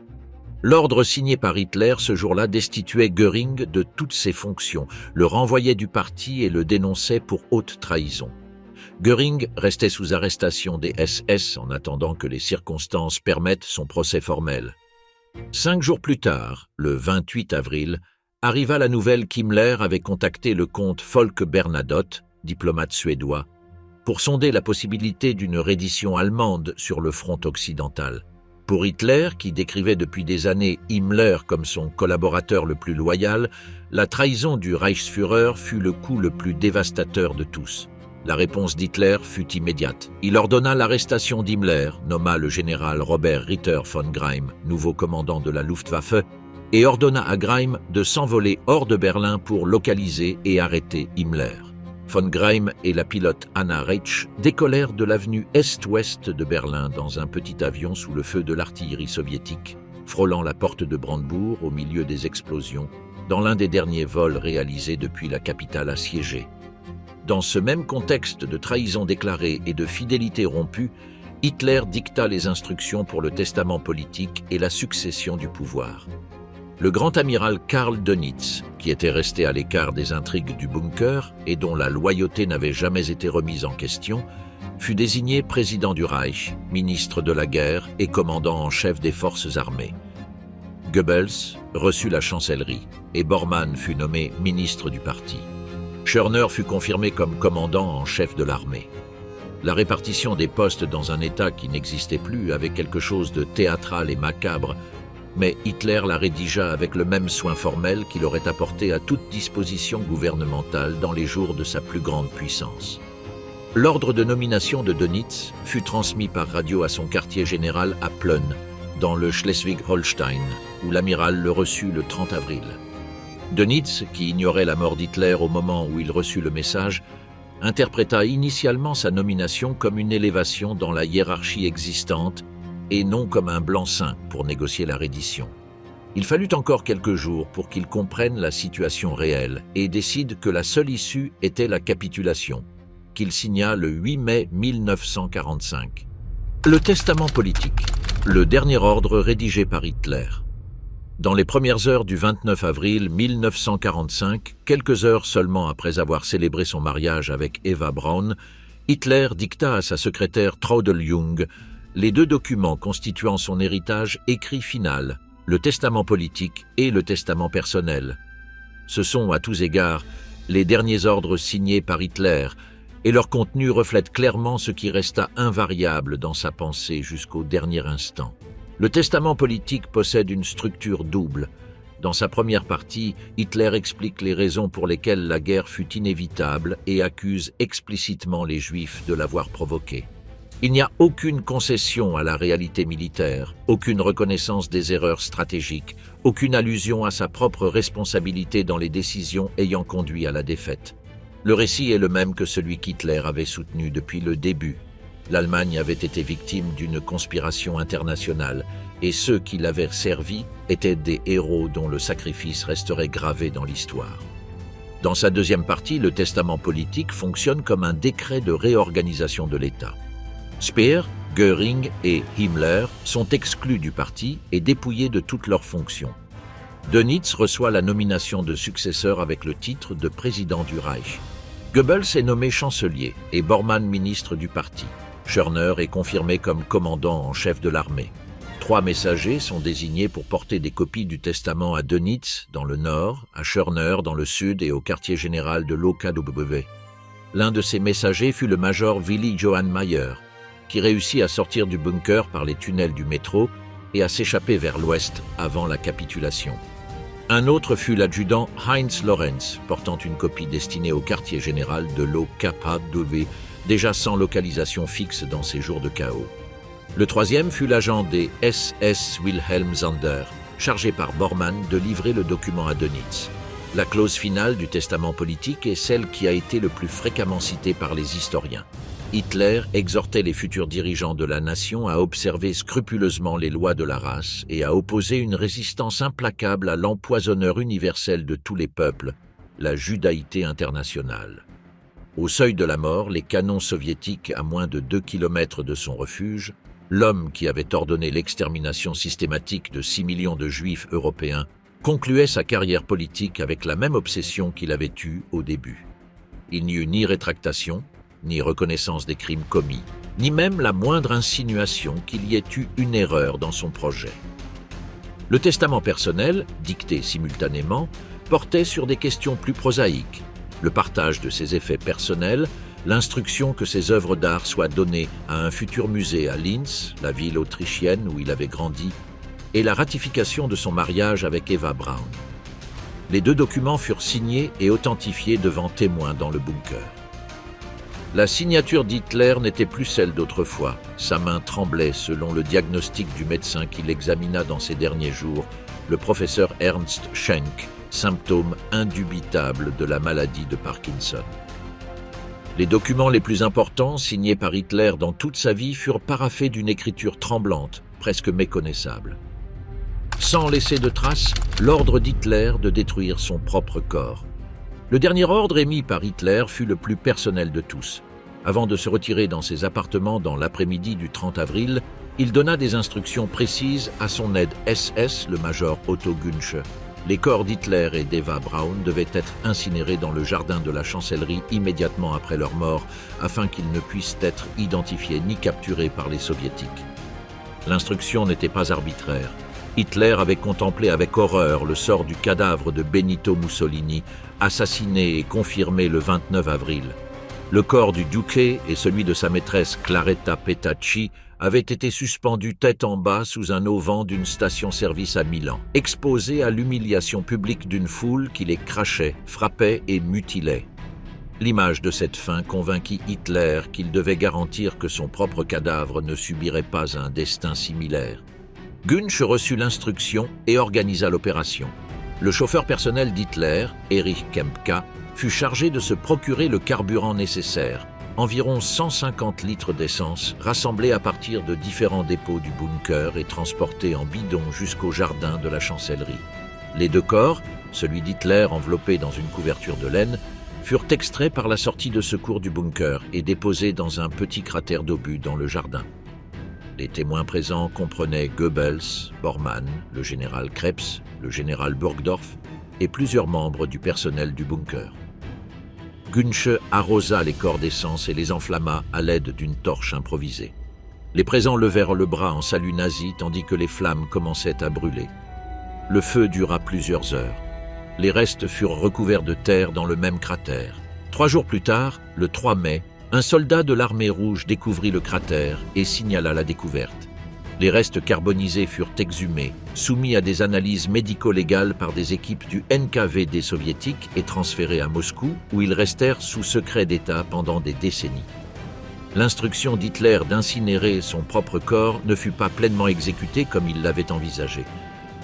L'ordre signé par Hitler ce jour-là destituait Göring de toutes ses fonctions, le renvoyait du parti et le dénonçait pour haute trahison. Göring restait sous arrestation des SS en attendant que les circonstances permettent son procès formel. 5 jours plus tard, le 28 avril, arriva la nouvelle qu'Himmler avait contacté le comte Folke Bernadotte, diplomate suédois, pour sonder la possibilité d'une reddition allemande sur le front occidental. Pour Hitler, qui décrivait depuis des années Himmler comme son collaborateur le plus loyal, la trahison du Reichsführer fut le coup le plus dévastateur de tous. La réponse d'Hitler fut immédiate. Il ordonna l'arrestation d'Himmler, nomma le général Robert Ritter von Greim, nouveau commandant de la Luftwaffe, et ordonna à Greim de s'envoler hors de Berlin pour localiser et arrêter Himmler. Von Greim et la pilote Anna Reitsch décollèrent de l'avenue est-ouest de Berlin dans un petit avion sous le feu de l'artillerie soviétique, frôlant la porte de Brandebourg au milieu des explosions, dans l'un des derniers vols réalisés depuis la capitale assiégée. Dans ce même contexte de trahison déclarée et de fidélité rompue, Hitler dicta les instructions pour le testament politique et la succession du pouvoir. Le grand amiral Karl Dönitz, qui était resté à l'écart des intrigues du bunker et dont la loyauté n'avait jamais été remise en question, fut désigné président du Reich, ministre de la guerre et commandant en chef des forces armées. Goebbels reçut la chancellerie et Bormann fut nommé ministre du parti. Schörner fut confirmé comme commandant en chef de l'armée. La répartition des postes dans un État qui n'existait plus avait quelque chose de théâtral et macabre, mais Hitler la rédigea avec le même soin formel qu'il aurait apporté à toute disposition gouvernementale dans les jours de sa plus grande puissance. L'ordre de nomination de Dönitz fut transmis par radio à son quartier général à Plön, dans le Schleswig-Holstein, où l'amiral le reçut le 30 avril. Dönitz, qui ignorait la mort d'Hitler au moment où il reçut le message, interpréta initialement sa nomination comme une élévation dans la hiérarchie existante et non comme un blanc-seing pour négocier la reddition. Il fallut encore quelques jours pour qu'il comprenne la situation réelle et décide que la seule issue était la capitulation, qu'il signa le 8 mai 1945. Le testament politique, le dernier ordre rédigé par Hitler. Dans les premières heures du 29 avril 1945, quelques heures seulement après avoir célébré son mariage avec Eva Braun, Hitler dicta à sa secrétaire Traudl Jung les 2 documents constituant son héritage écrit final, le testament politique et le testament personnel. Ce sont, à tous égards, les derniers ordres signés par Hitler, et leur contenu reflète clairement ce qui resta invariable dans sa pensée jusqu'au dernier instant. Le testament politique possède une structure double. Dans sa première partie, Hitler explique les raisons pour lesquelles la guerre fut inévitable et accuse explicitement les Juifs de l'avoir provoquée. Il n'y a aucune concession à la réalité militaire, aucune reconnaissance des erreurs stratégiques, aucune allusion à sa propre responsabilité dans les décisions ayant conduit à la défaite. Le récit est le même que celui qu'Hitler avait soutenu depuis le début. L'Allemagne avait été victime d'une conspiration internationale et ceux qui l'avaient servi étaient des héros dont le sacrifice resterait gravé dans l'histoire. Dans sa deuxième partie, le testament politique fonctionne comme un décret de réorganisation de l'État. Speer, Göring et Himmler sont exclus du parti et dépouillés de toutes leurs fonctions. Dönitz reçoit la nomination de successeur avec le titre de président du Reich. Goebbels est nommé chancelier et Bormann ministre du parti. Schörner est confirmé comme commandant en chef de l'armée. 3 messagers sont désignés pour porter des copies du testament à Dönitz, dans le nord, à Schörner, dans le sud et au quartier général de l'OKW. L'un de ces messagers fut le major Willy Johann Mayer, qui réussit à sortir du bunker par les tunnels du métro et à s'échapper vers l'ouest avant la capitulation. Un autre fut l'adjudant Heinz Lorenz, portant une copie destinée au quartier général de l'OKW, déjà sans localisation fixe dans ces jours de chaos. Le troisième fut l'agent des SS Wilhelm Zander, chargé par Bormann de livrer le document à Dönitz. La clause finale du testament politique est celle qui a été le plus fréquemment citée par les historiens. Hitler exhortait les futurs dirigeants de la nation à observer scrupuleusement les lois de la race et à opposer une résistance implacable à l'empoisonneur universel de tous les peuples, la judaïté internationale. Au seuil de la mort, les canons soviétiques à moins de 2 kilomètres de son refuge, l'homme qui avait ordonné l'extermination systématique de 6 millions de juifs européens concluait sa carrière politique avec la même obsession qu'il avait eue au début. Il n'y eut ni rétractation, ni reconnaissance des crimes commis, ni même la moindre insinuation qu'il y ait eu une erreur dans son projet. Le testament personnel, dicté simultanément, portait sur des questions plus prosaïques, le partage de ses effets personnels, l'instruction que ses œuvres d'art soient données à un futur musée à Linz, la ville autrichienne où il avait grandi, et la ratification de son mariage avec Eva Braun. Les deux documents furent signés et authentifiés devant témoins dans le bunker. La signature d'Hitler n'était plus celle d'autrefois. Sa main tremblait selon le diagnostic du médecin qui l'examina dans ses derniers jours, le professeur Ernst Schenk, symptôme indubitable de la maladie de Parkinson. Les documents les plus importants, signés par Hitler dans toute sa vie, furent paraphés d'une écriture tremblante, presque méconnaissable. Sans laisser de traces, l'ordre d'Hitler de détruire son propre corps. Le dernier ordre émis par Hitler fut le plus personnel de tous. Avant de se retirer dans ses appartements dans l'après-midi du 30 avril, il donna des instructions précises à son aide SS, le major Otto Günsche. Les corps d'Hitler et d'Eva Braun devaient être incinérés dans le jardin de la chancellerie immédiatement après leur mort, afin qu'ils ne puissent être identifiés ni capturés par les soviétiques. L'instruction n'était pas arbitraire. Hitler avait contemplé avec horreur le sort du cadavre de Benito Mussolini, assassiné et confirmé le 29 avril. Le corps du Duque et celui de sa maîtresse Claretta Petacci avaient été suspendus tête en bas sous un auvent d'une station-service à Milan, exposés à l'humiliation publique d'une foule qui les crachait, frappait et mutilait. L'image de cette fin convainquit Hitler qu'il devait garantir que son propre cadavre ne subirait pas un destin similaire. Günsche reçut l'instruction et organisa l'opération. Le chauffeur personnel d'Hitler, Erich Kempka, fut chargé de se procurer le carburant nécessaire, environ 150 litres d'essence rassemblés à partir de différents dépôts du bunker et transportés en bidon jusqu'au jardin de la chancellerie. Les deux corps, celui d'Hitler enveloppé dans une couverture de laine, furent extraits par la sortie de secours du bunker et déposés dans un petit cratère d'obus dans le jardin. Les témoins présents comprenaient Goebbels, Bormann, le général Krebs, le général Burgdorf et plusieurs membres du personnel du bunker. Günsche arrosa les corps d'essence et les enflamma à l'aide d'une torche improvisée. Les présents levèrent le bras en salut nazi tandis que les flammes commençaient à brûler. Le feu dura plusieurs heures. Les restes furent recouverts de terre dans le même cratère. 3 jours plus tard, le 3 mai, un soldat de l'armée rouge découvrit le cratère et signala la découverte. Les restes carbonisés furent exhumés, soumis à des analyses médico-légales par des équipes du NKVD soviétique et transférés à Moscou, où ils restèrent sous secret d'État pendant des décennies. L'instruction d'Hitler d'incinérer son propre corps ne fut pas pleinement exécutée comme il l'avait envisagé.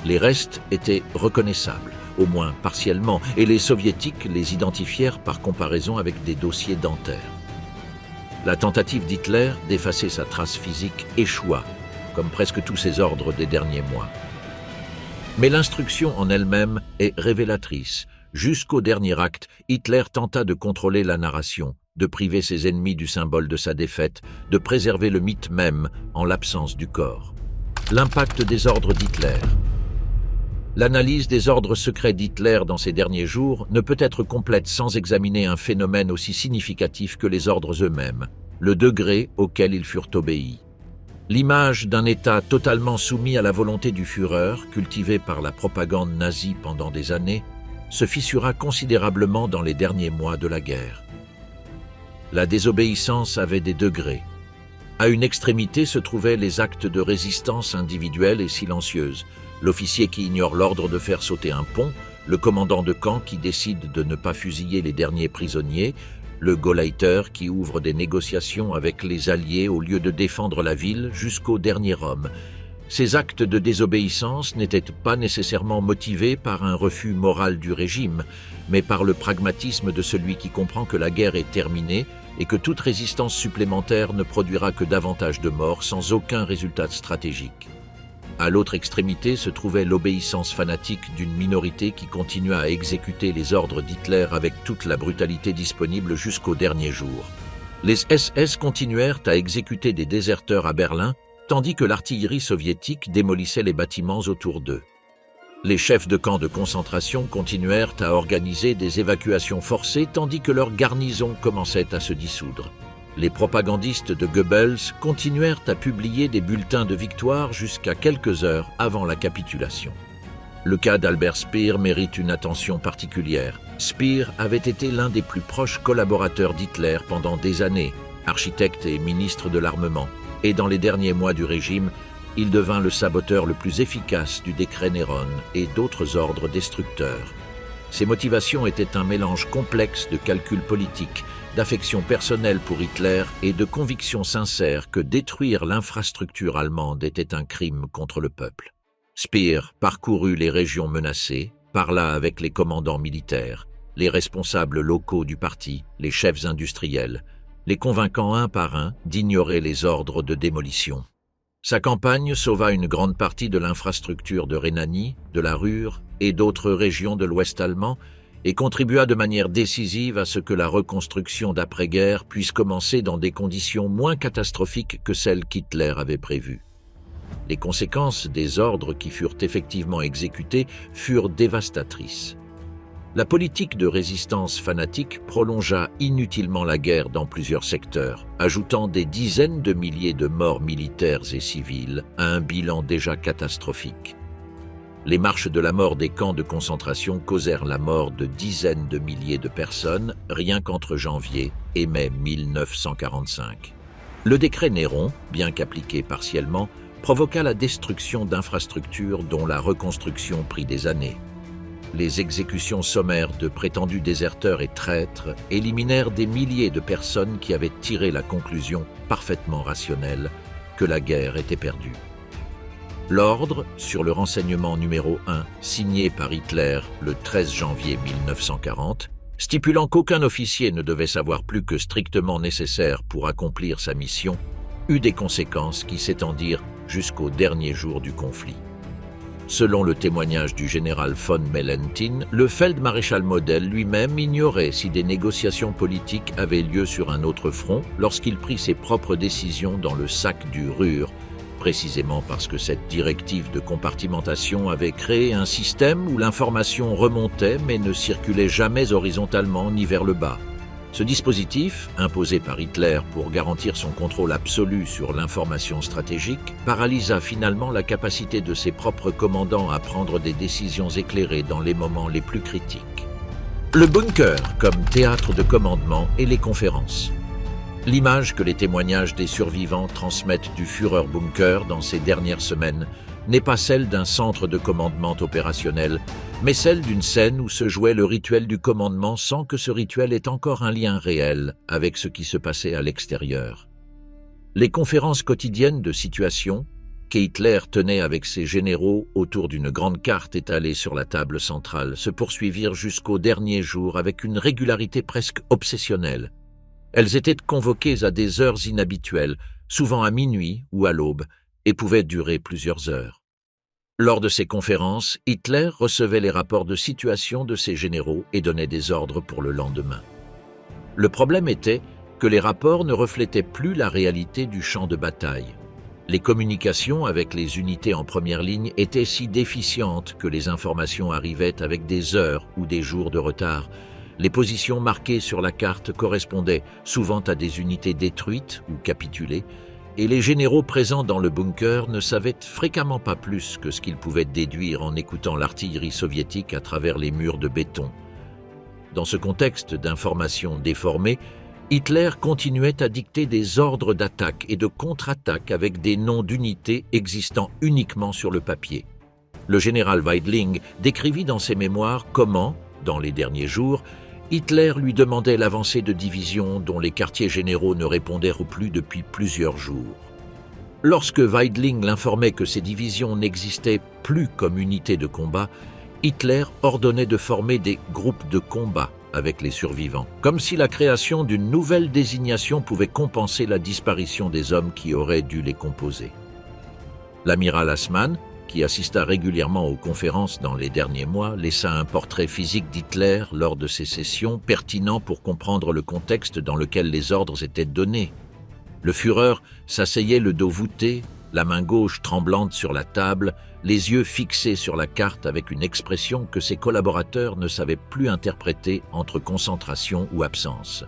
Les restes étaient reconnaissables, au moins partiellement, et les soviétiques les identifièrent par comparaison avec des dossiers dentaires. La tentative d'Hitler d'effacer sa trace physique échoua, comme presque tous ses ordres des derniers mois. Mais l'instruction en elle-même est révélatrice. Jusqu'au dernier acte, Hitler tenta de contrôler la narration, de priver ses ennemis du symbole de sa défaite, de préserver le mythe même en l'absence du corps. L'impact des ordres d'Hitler. L'analyse des ordres secrets d'Hitler dans ces derniers jours ne peut être complète sans examiner un phénomène aussi significatif que les ordres eux-mêmes, le degré auquel ils furent obéis. L'image d'un État totalement soumis à la volonté du Führer, cultivée par la propagande nazie pendant des années, se fissura considérablement dans les derniers mois de la guerre. La désobéissance avait des degrés. À une extrémité se trouvaient les actes de résistance individuelle et silencieuse, l'officier qui ignore l'ordre de faire sauter un pont, le commandant de camp qui décide de ne pas fusiller les derniers prisonniers, le Gauleiter qui ouvre des négociations avec les Alliés au lieu de défendre la ville jusqu'au dernier homme. Ces actes de désobéissance n'étaient pas nécessairement motivés par un refus moral du régime, mais par le pragmatisme de celui qui comprend que la guerre est terminée et que toute résistance supplémentaire ne produira que davantage de morts sans aucun résultat stratégique. À l'autre extrémité se trouvait l'obéissance fanatique d'une minorité qui continua à exécuter les ordres d'Hitler avec toute la brutalité disponible jusqu'au dernier jour. Les SS continuèrent à exécuter des déserteurs à Berlin, tandis que l'artillerie soviétique démolissait les bâtiments autour d'eux. Les chefs de camps de concentration continuèrent à organiser des évacuations forcées tandis que leurs garnisons commençaient à se dissoudre. Les propagandistes de Goebbels continuèrent à publier des bulletins de victoire jusqu'à quelques heures avant la capitulation. Le cas d'Albert Speer mérite une attention particulière. Speer avait été l'un des plus proches collaborateurs d'Hitler pendant des années, architecte et ministre de l'armement, et dans les derniers mois du régime, il devint le saboteur le plus efficace du décret Néron et d'autres ordres destructeurs. Ses motivations étaient un mélange complexe de calculs politiques, d'affection personnelle pour Hitler et de conviction sincère que détruire l'infrastructure allemande était un crime contre le peuple. Speer parcourut les régions menacées, parla avec les commandants militaires, les responsables locaux du parti, les chefs industriels, les convainquant un par un d'ignorer les ordres de démolition. Sa campagne sauva une grande partie de l'infrastructure de Rhénanie, de la Ruhr et d'autres régions de l'Ouest allemand et contribua de manière décisive à ce que la reconstruction d'après-guerre puisse commencer dans des conditions moins catastrophiques que celles qu'Hitler avait prévues. Les conséquences des ordres qui furent effectivement exécutés furent dévastatrices. La politique de résistance fanatique prolongea inutilement la guerre dans plusieurs secteurs, ajoutant des dizaines de milliers de morts militaires et civils à un bilan déjà catastrophique. Les marches de la mort des camps de concentration causèrent la mort de dizaines de milliers de personnes rien qu'entre janvier et mai 1945. Le décret Néron, bien qu'appliqué partiellement, provoqua la destruction d'infrastructures dont la reconstruction prit des années. Les exécutions sommaires de prétendus déserteurs et traîtres éliminèrent des milliers de personnes qui avaient tiré la conclusion parfaitement rationnelle que la guerre était perdue. L'ordre sur le renseignement numéro 1, signé par Hitler le 13 janvier 1940, stipulant qu'aucun officier ne devait savoir plus que strictement nécessaire pour accomplir sa mission, eut des conséquences qui s'étendirent jusqu'au dernier jour du conflit. Selon le témoignage du général von Mellenthin, le Feldmaréchal Model lui-même ignorait si des négociations politiques avaient lieu sur un autre front lorsqu'il prit ses propres décisions dans le sac du Ruhr, précisément parce que cette directive de compartimentation avait créé un système où l'information remontait mais ne circulait jamais horizontalement ni vers le bas. Ce dispositif, imposé par Hitler pour garantir son contrôle absolu sur l'information stratégique, paralysa finalement la capacité de ses propres commandants à prendre des décisions éclairées dans les moments les plus critiques. Le bunker comme théâtre de commandement et les conférences. L'image que les témoignages des survivants transmettent du Führerbunker dans ces dernières semaines n'est pas celle d'un centre de commandement opérationnel, mais celle d'une scène où se jouait le rituel du commandement sans que ce rituel ait encore un lien réel avec ce qui se passait à l'extérieur. Les conférences quotidiennes de situation, qu'Hitler tenait avec ses généraux autour d'une grande carte étalée sur la table centrale, se poursuivirent jusqu'au dernier jour avec une régularité presque obsessionnelle. Elles étaient convoquées à des heures inhabituelles, souvent à minuit ou à l'aube, et pouvaient durer plusieurs heures. Lors de ces conférences, Hitler recevait les rapports de situation de ses généraux et donnait des ordres pour le lendemain. Le problème était que les rapports ne reflétaient plus la réalité du champ de bataille. Les communications avec les unités en première ligne étaient si déficientes que les informations arrivaient avec des heures ou des jours de retard. Les positions marquées sur la carte correspondaient souvent à des unités détruites ou capitulées, et les généraux présents dans le bunker ne savaient fréquemment pas plus que ce qu'ils pouvaient déduire en écoutant l'artillerie soviétique à travers les murs de béton. Dans ce contexte d'informations déformées, Hitler continuait à dicter des ordres d'attaque et de contre-attaque avec des noms d'unités existant uniquement sur le papier. Le général Weidling décrivit dans ses mémoires comment, dans les derniers jours, Hitler lui demandait l'avancée de divisions dont les quartiers généraux ne répondaient plus depuis plusieurs jours. Lorsque Weidling l'informait que ces divisions n'existaient plus comme unités de combat, Hitler ordonnait de former des groupes de combat avec les survivants, comme si la création d'une nouvelle désignation pouvait compenser la disparition des hommes qui auraient dû les composer. L'amiral Haussmann, qui assista régulièrement aux conférences dans les derniers mois, laissa un portrait physique d'Hitler lors de ces sessions pertinent pour comprendre le contexte dans lequel les ordres étaient donnés. Le Führer s'asseyait le dos voûté, la main gauche tremblante sur la table, les yeux fixés sur la carte avec une expression que ses collaborateurs ne savaient plus interpréter entre concentration ou absence.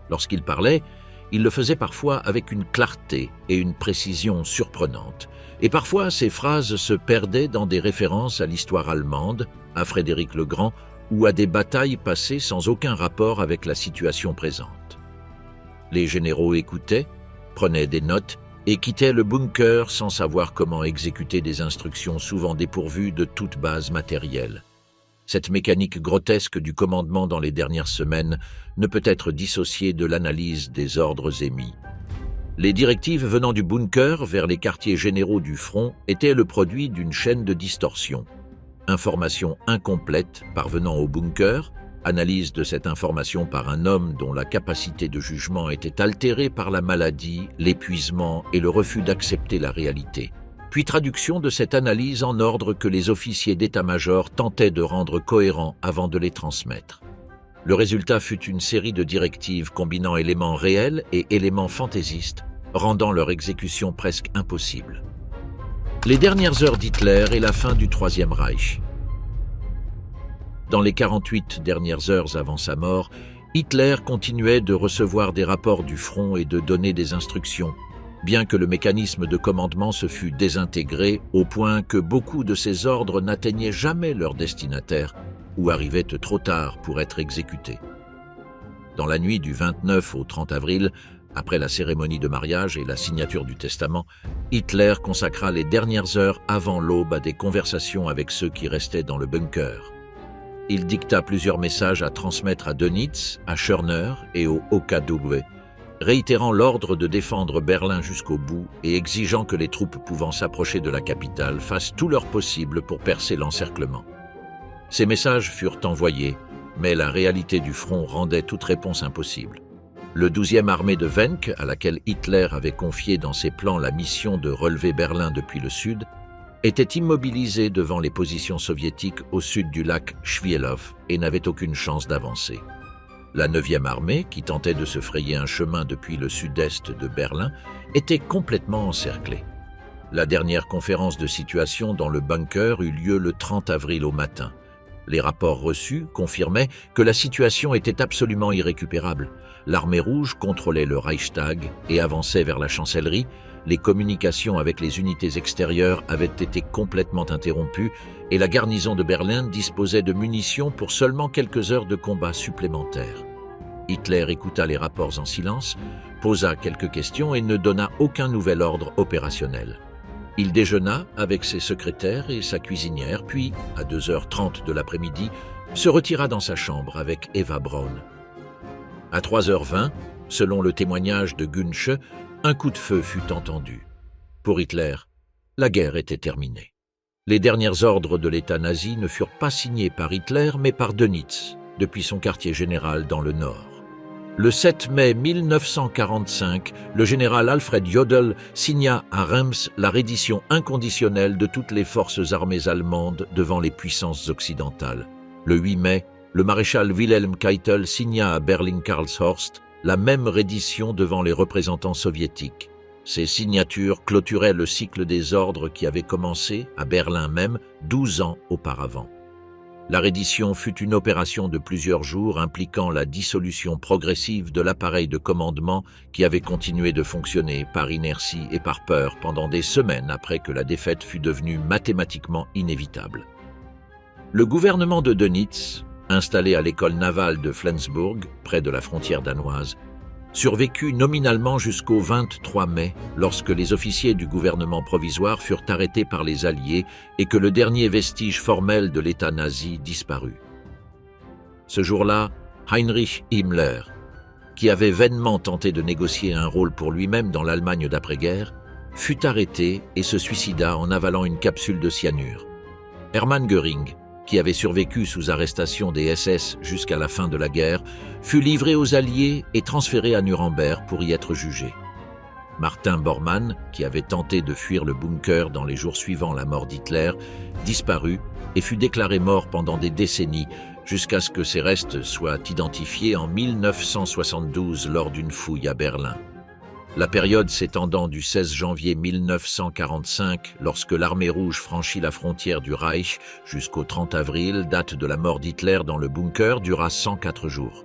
Lorsqu'il parlait, il le faisait parfois avec une clarté et une précision surprenantes, et parfois ses phrases se perdaient dans des références à l'histoire allemande, à Frédéric le Grand ou à des batailles passées sans aucun rapport avec la situation présente. Les généraux écoutaient, prenaient des notes et quittaient le bunker sans savoir comment exécuter des instructions souvent dépourvues de toute base matérielle. Cette mécanique grotesque du commandement dans les dernières semaines ne peut être dissociée de l'analyse des ordres émis. Les directives venant du bunker vers les quartiers généraux du front étaient le produit d'une chaîne de distorsion. Information incomplète parvenant au bunker, analyse de cette information par un homme dont la capacité de jugement était altérée par la maladie, l'épuisement et le refus d'accepter la réalité. Puis traduction de cette analyse en ordre que les officiers d'état-major tentaient de rendre cohérents avant de les transmettre. Le résultat fut une série de directives combinant éléments réels et éléments fantaisistes, rendant leur exécution presque impossible. Les dernières heures d'Hitler et la fin du Troisième Reich. Dans les 48 dernières heures avant sa mort, Hitler continuait de recevoir des rapports du front et de donner des instructions, bien que le mécanisme de commandement se fût désintégré au point que beaucoup de ses ordres n'atteignaient jamais leur destinataire ou arrivaient trop tard pour être exécutés. Dans la nuit du 29 au 30 avril, après la cérémonie de mariage et la signature du testament, Hitler consacra les dernières heures avant l'aube à des conversations avec ceux qui restaient dans le bunker. Il dicta plusieurs messages à transmettre à Dönitz, à Schörner et au OKW, réitérant l'ordre de défendre Berlin jusqu'au bout et exigeant que les troupes pouvant s'approcher de la capitale fassent tout leur possible pour percer l'encerclement. Ces messages furent envoyés, mais la réalité du front rendait toute réponse impossible. Le 12e armée de Wenck, à laquelle Hitler avait confié dans ses plans la mission de relever Berlin depuis le sud, était immobilisée devant les positions soviétiques au sud du lac Schwielów et n'avait aucune chance d'avancer. La 9e armée, qui tentait de se frayer un chemin depuis le sud-est de Berlin, était complètement encerclée. La dernière conférence de situation dans le bunker eut lieu le 30 avril au matin. Les rapports reçus confirmaient que la situation était absolument irrécupérable. L'armée rouge contrôlait le Reichstag et avançait vers la chancellerie. Les communications avec les unités extérieures avaient été complètement interrompues et la garnison de Berlin disposait de munitions pour seulement quelques heures de combat supplémentaires. Hitler écouta les rapports en silence, posa quelques questions et ne donna aucun nouvel ordre opérationnel. Il déjeuna avec ses secrétaires et sa cuisinière, puis, à 2h30 de l'après-midi, se retira dans sa chambre avec Eva Braun. À 3h20, selon le témoignage de Günsche, un coup de feu fut entendu. Pour Hitler, la guerre était terminée. Les derniers ordres de l'État nazi ne furent pas signés par Hitler, mais par Dönitz, depuis son quartier général dans le nord. Le 7 mai 1945, le général Alfred Jodl signa à Reims la reddition inconditionnelle de toutes les forces armées allemandes devant les puissances occidentales. Le 8 mai, le maréchal Wilhelm Keitel signa à Berlin-Karlshorst la même reddition devant les représentants soviétiques. Ces signatures clôturaient le cycle des ordres qui avait commencé, à Berlin même, 12 ans auparavant. La reddition fut une opération de plusieurs jours impliquant la dissolution progressive de l'appareil de commandement qui avait continué de fonctionner par inertie et par peur pendant des semaines après que la défaite fut devenue mathématiquement inévitable. Le gouvernement de Dönitz, installé à l'école navale de Flensburg, près de la frontière danoise, survécut nominalement jusqu'au 23 mai, lorsque les officiers du gouvernement provisoire furent arrêtés par les Alliés et que le dernier vestige formel de l'État nazi disparut. Ce jour-là, Heinrich Himmler, qui avait vainement tenté de négocier un rôle pour lui-même dans l'Allemagne d'après-guerre, fut arrêté et se suicida en avalant une capsule de cyanure. Hermann Göring, qui avait survécu sous arrestation des SS jusqu'à la fin de la guerre, fut livré aux Alliés et transféré à Nuremberg pour y être jugé. Martin Bormann, qui avait tenté de fuir le bunker dans les jours suivant la mort d'Hitler, disparut et fut déclaré mort pendant des décennies, jusqu'à ce que ses restes soient identifiés en 1972 lors d'une fouille à Berlin. La période s'étendant du 16 janvier 1945, lorsque l'armée rouge franchit la frontière du Reich, jusqu'au 30 avril, date de la mort d'Hitler dans le bunker, dura 104 jours.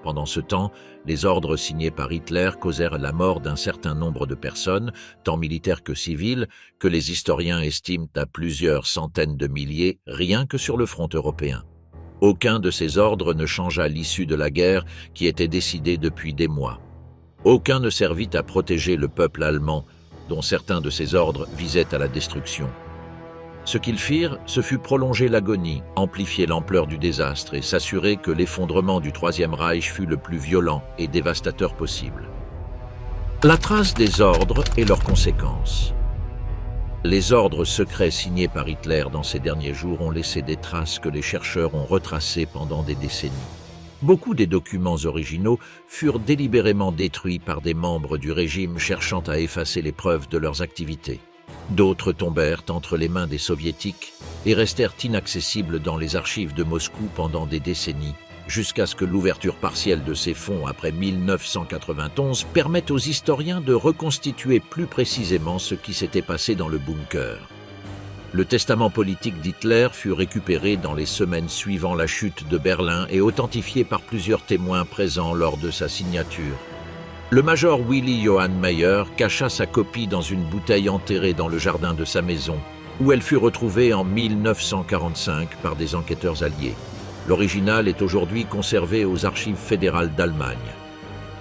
Pendant ce temps, les ordres signés par Hitler causèrent la mort d'un certain nombre de personnes, tant militaires que civiles, que les historiens estiment à plusieurs centaines de milliers, rien que sur le front européen. Aucun de ces ordres ne changea l'issue de la guerre qui était décidée depuis des mois. Aucun ne servit à protéger le peuple allemand, dont certains de ces ordres visaient à la destruction. Ce qu'ils firent, ce fut prolonger l'agonie, amplifier l'ampleur du désastre et s'assurer que l'effondrement du Troisième Reich fut le plus violent et dévastateur possible. La trace des ordres et leurs conséquences. Les ordres secrets signés par Hitler dans ces derniers jours ont laissé des traces que les chercheurs ont retracées pendant des décennies. Beaucoup des documents originaux furent délibérément détruits par des membres du régime cherchant à effacer les preuves de leurs activités. D'autres tombèrent entre les mains des soviétiques et restèrent inaccessibles dans les archives de Moscou pendant des décennies, jusqu'à ce que l'ouverture partielle de ces fonds après 1991 permette aux historiens de reconstituer plus précisément ce qui s'était passé dans le bunker. Le testament politique d'Hitler fut récupéré dans les semaines suivant la chute de Berlin et authentifié par plusieurs témoins présents lors de sa signature. Le major Willy Johann Meyer cacha sa copie dans une bouteille enterrée dans le jardin de sa maison, où elle fut retrouvée en 1945 par des enquêteurs alliés. L'original est aujourd'hui conservé aux Archives fédérales d'Allemagne.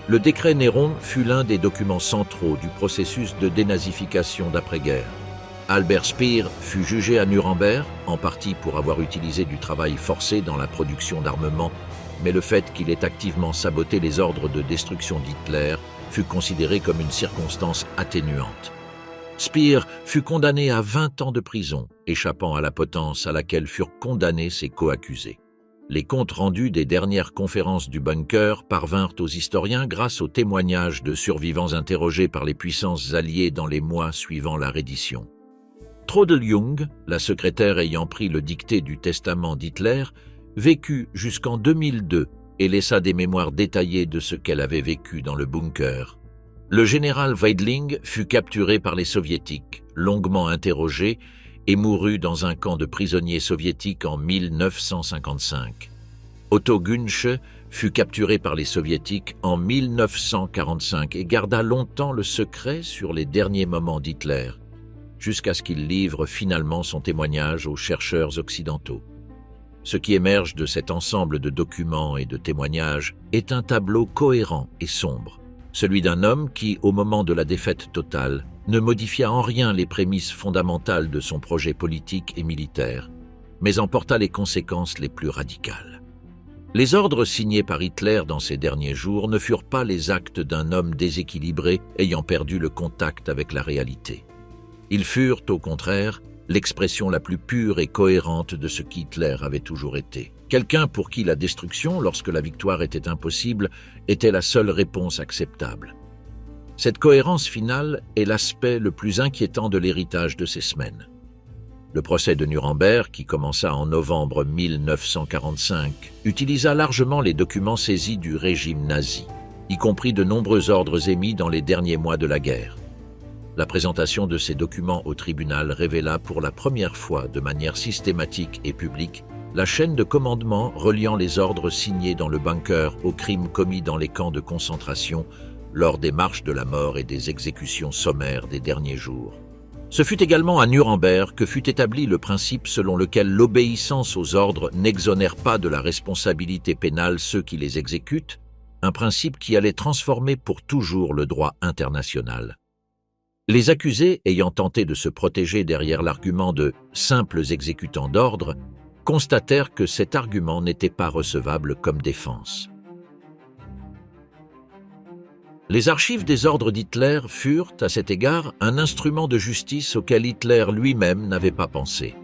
Le décret Néron fut l'un des documents centraux du processus de dénazification d'après-guerre. Albert Speer fut jugé à Nuremberg, en partie pour avoir utilisé du travail forcé dans la production d'armements, mais le fait qu'il ait activement saboté les ordres de destruction d'Hitler fut considéré comme une circonstance atténuante. Speer fut condamné à 20 ans de prison, échappant à la potence à laquelle furent condamnés ses coaccusés. Les comptes rendus des dernières conférences du bunker parvinrent aux historiens grâce aux témoignages de survivants interrogés par les puissances alliées dans les mois suivant la reddition. Traudl Jung, la secrétaire ayant pris le dicté du testament d'Hitler, vécut jusqu'en 2002 et laissa des mémoires détaillées de ce qu'elle avait vécu dans le bunker. Le général Weidling fut capturé par les soviétiques, longuement interrogé, et mourut dans un camp de prisonniers soviétiques en 1955. Otto Günsche fut capturé par les soviétiques en 1945 et garda longtemps le secret sur les derniers moments d'Hitler, jusqu'à ce qu'il livre finalement son témoignage aux chercheurs occidentaux. Ce qui émerge de cet ensemble de documents et de témoignages est un tableau cohérent et sombre, celui d'un homme qui, au moment de la défaite totale, ne modifia en rien les prémices fondamentales de son projet politique et militaire, mais en porta les conséquences les plus radicales. Les ordres signés par Hitler dans ces derniers jours ne furent pas les actes d'un homme déséquilibré ayant perdu le contact avec la réalité. Ils furent, au contraire, l'expression la plus pure et cohérente de ce qu'Hitler avait toujours été. Quelqu'un pour qui la destruction, lorsque la victoire était impossible, était la seule réponse acceptable. Cette cohérence finale est l'aspect le plus inquiétant de l'héritage de ces semaines. Le procès de Nuremberg, qui commença en novembre 1945, utilisa largement les documents saisis du régime nazi, y compris de nombreux ordres émis dans les derniers mois de la guerre. La présentation de ces documents au tribunal révéla pour la première fois de manière systématique et publique la chaîne de commandement reliant les ordres signés dans le bunker aux crimes commis dans les camps de concentration lors des marches de la mort et des exécutions sommaires des derniers jours. Ce fut également à Nuremberg que fut établi le principe selon lequel l'obéissance aux ordres n'exonère pas de la responsabilité pénale ceux qui les exécutent, un principe qui allait transformer pour toujours le droit international. Les accusés, ayant tenté de se protéger derrière l'argument de « simples exécutants d'ordre », constatèrent que cet argument n'était pas recevable comme défense. Les archives des ordres d'Hitler furent, à cet égard, un instrument de justice auquel Hitler lui-même n'avait pas pensé.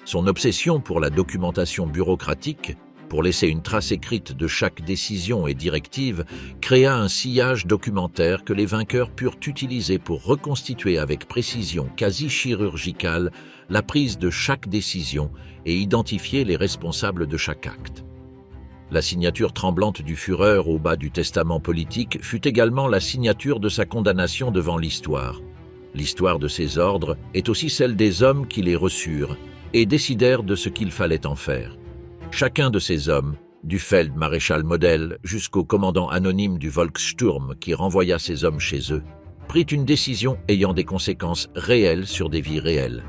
Son obsession pour la documentation bureaucratique, pour laisser une trace écrite de chaque décision et directive, créa un sillage documentaire que les vainqueurs purent utiliser pour reconstituer avec précision quasi chirurgicale la prise de chaque décision et identifier les responsables de chaque acte. La signature tremblante du Führer au bas du testament politique fut également la signature de sa condamnation devant l'histoire. L'histoire de ces ordres est aussi celle des hommes qui les reçurent et décidèrent de ce qu'il fallait en faire. Chacun de ces hommes, du Feldmaréchal Model jusqu'au commandant anonyme du Volkssturm qui renvoya ces hommes chez eux, prit une décision ayant des conséquences réelles sur des vies réelles.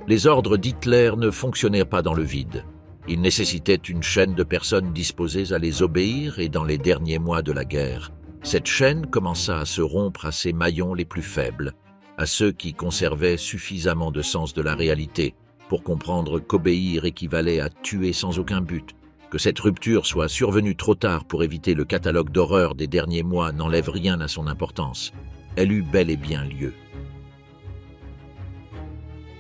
Les ordres d'Hitler ne fonctionnaient pas dans le vide. Ils nécessitaient une chaîne de personnes disposées à les obéir et dans les derniers mois de la guerre, cette chaîne commença à se rompre à ses maillons les plus faibles, à ceux qui conservaient suffisamment de sens de la réalité pour comprendre qu'obéir équivalait à tuer sans aucun but. Que cette rupture soit survenue trop tard pour éviter le catalogue d'horreurs des derniers mois n'enlève rien à son importance. Elle eut bel et bien lieu.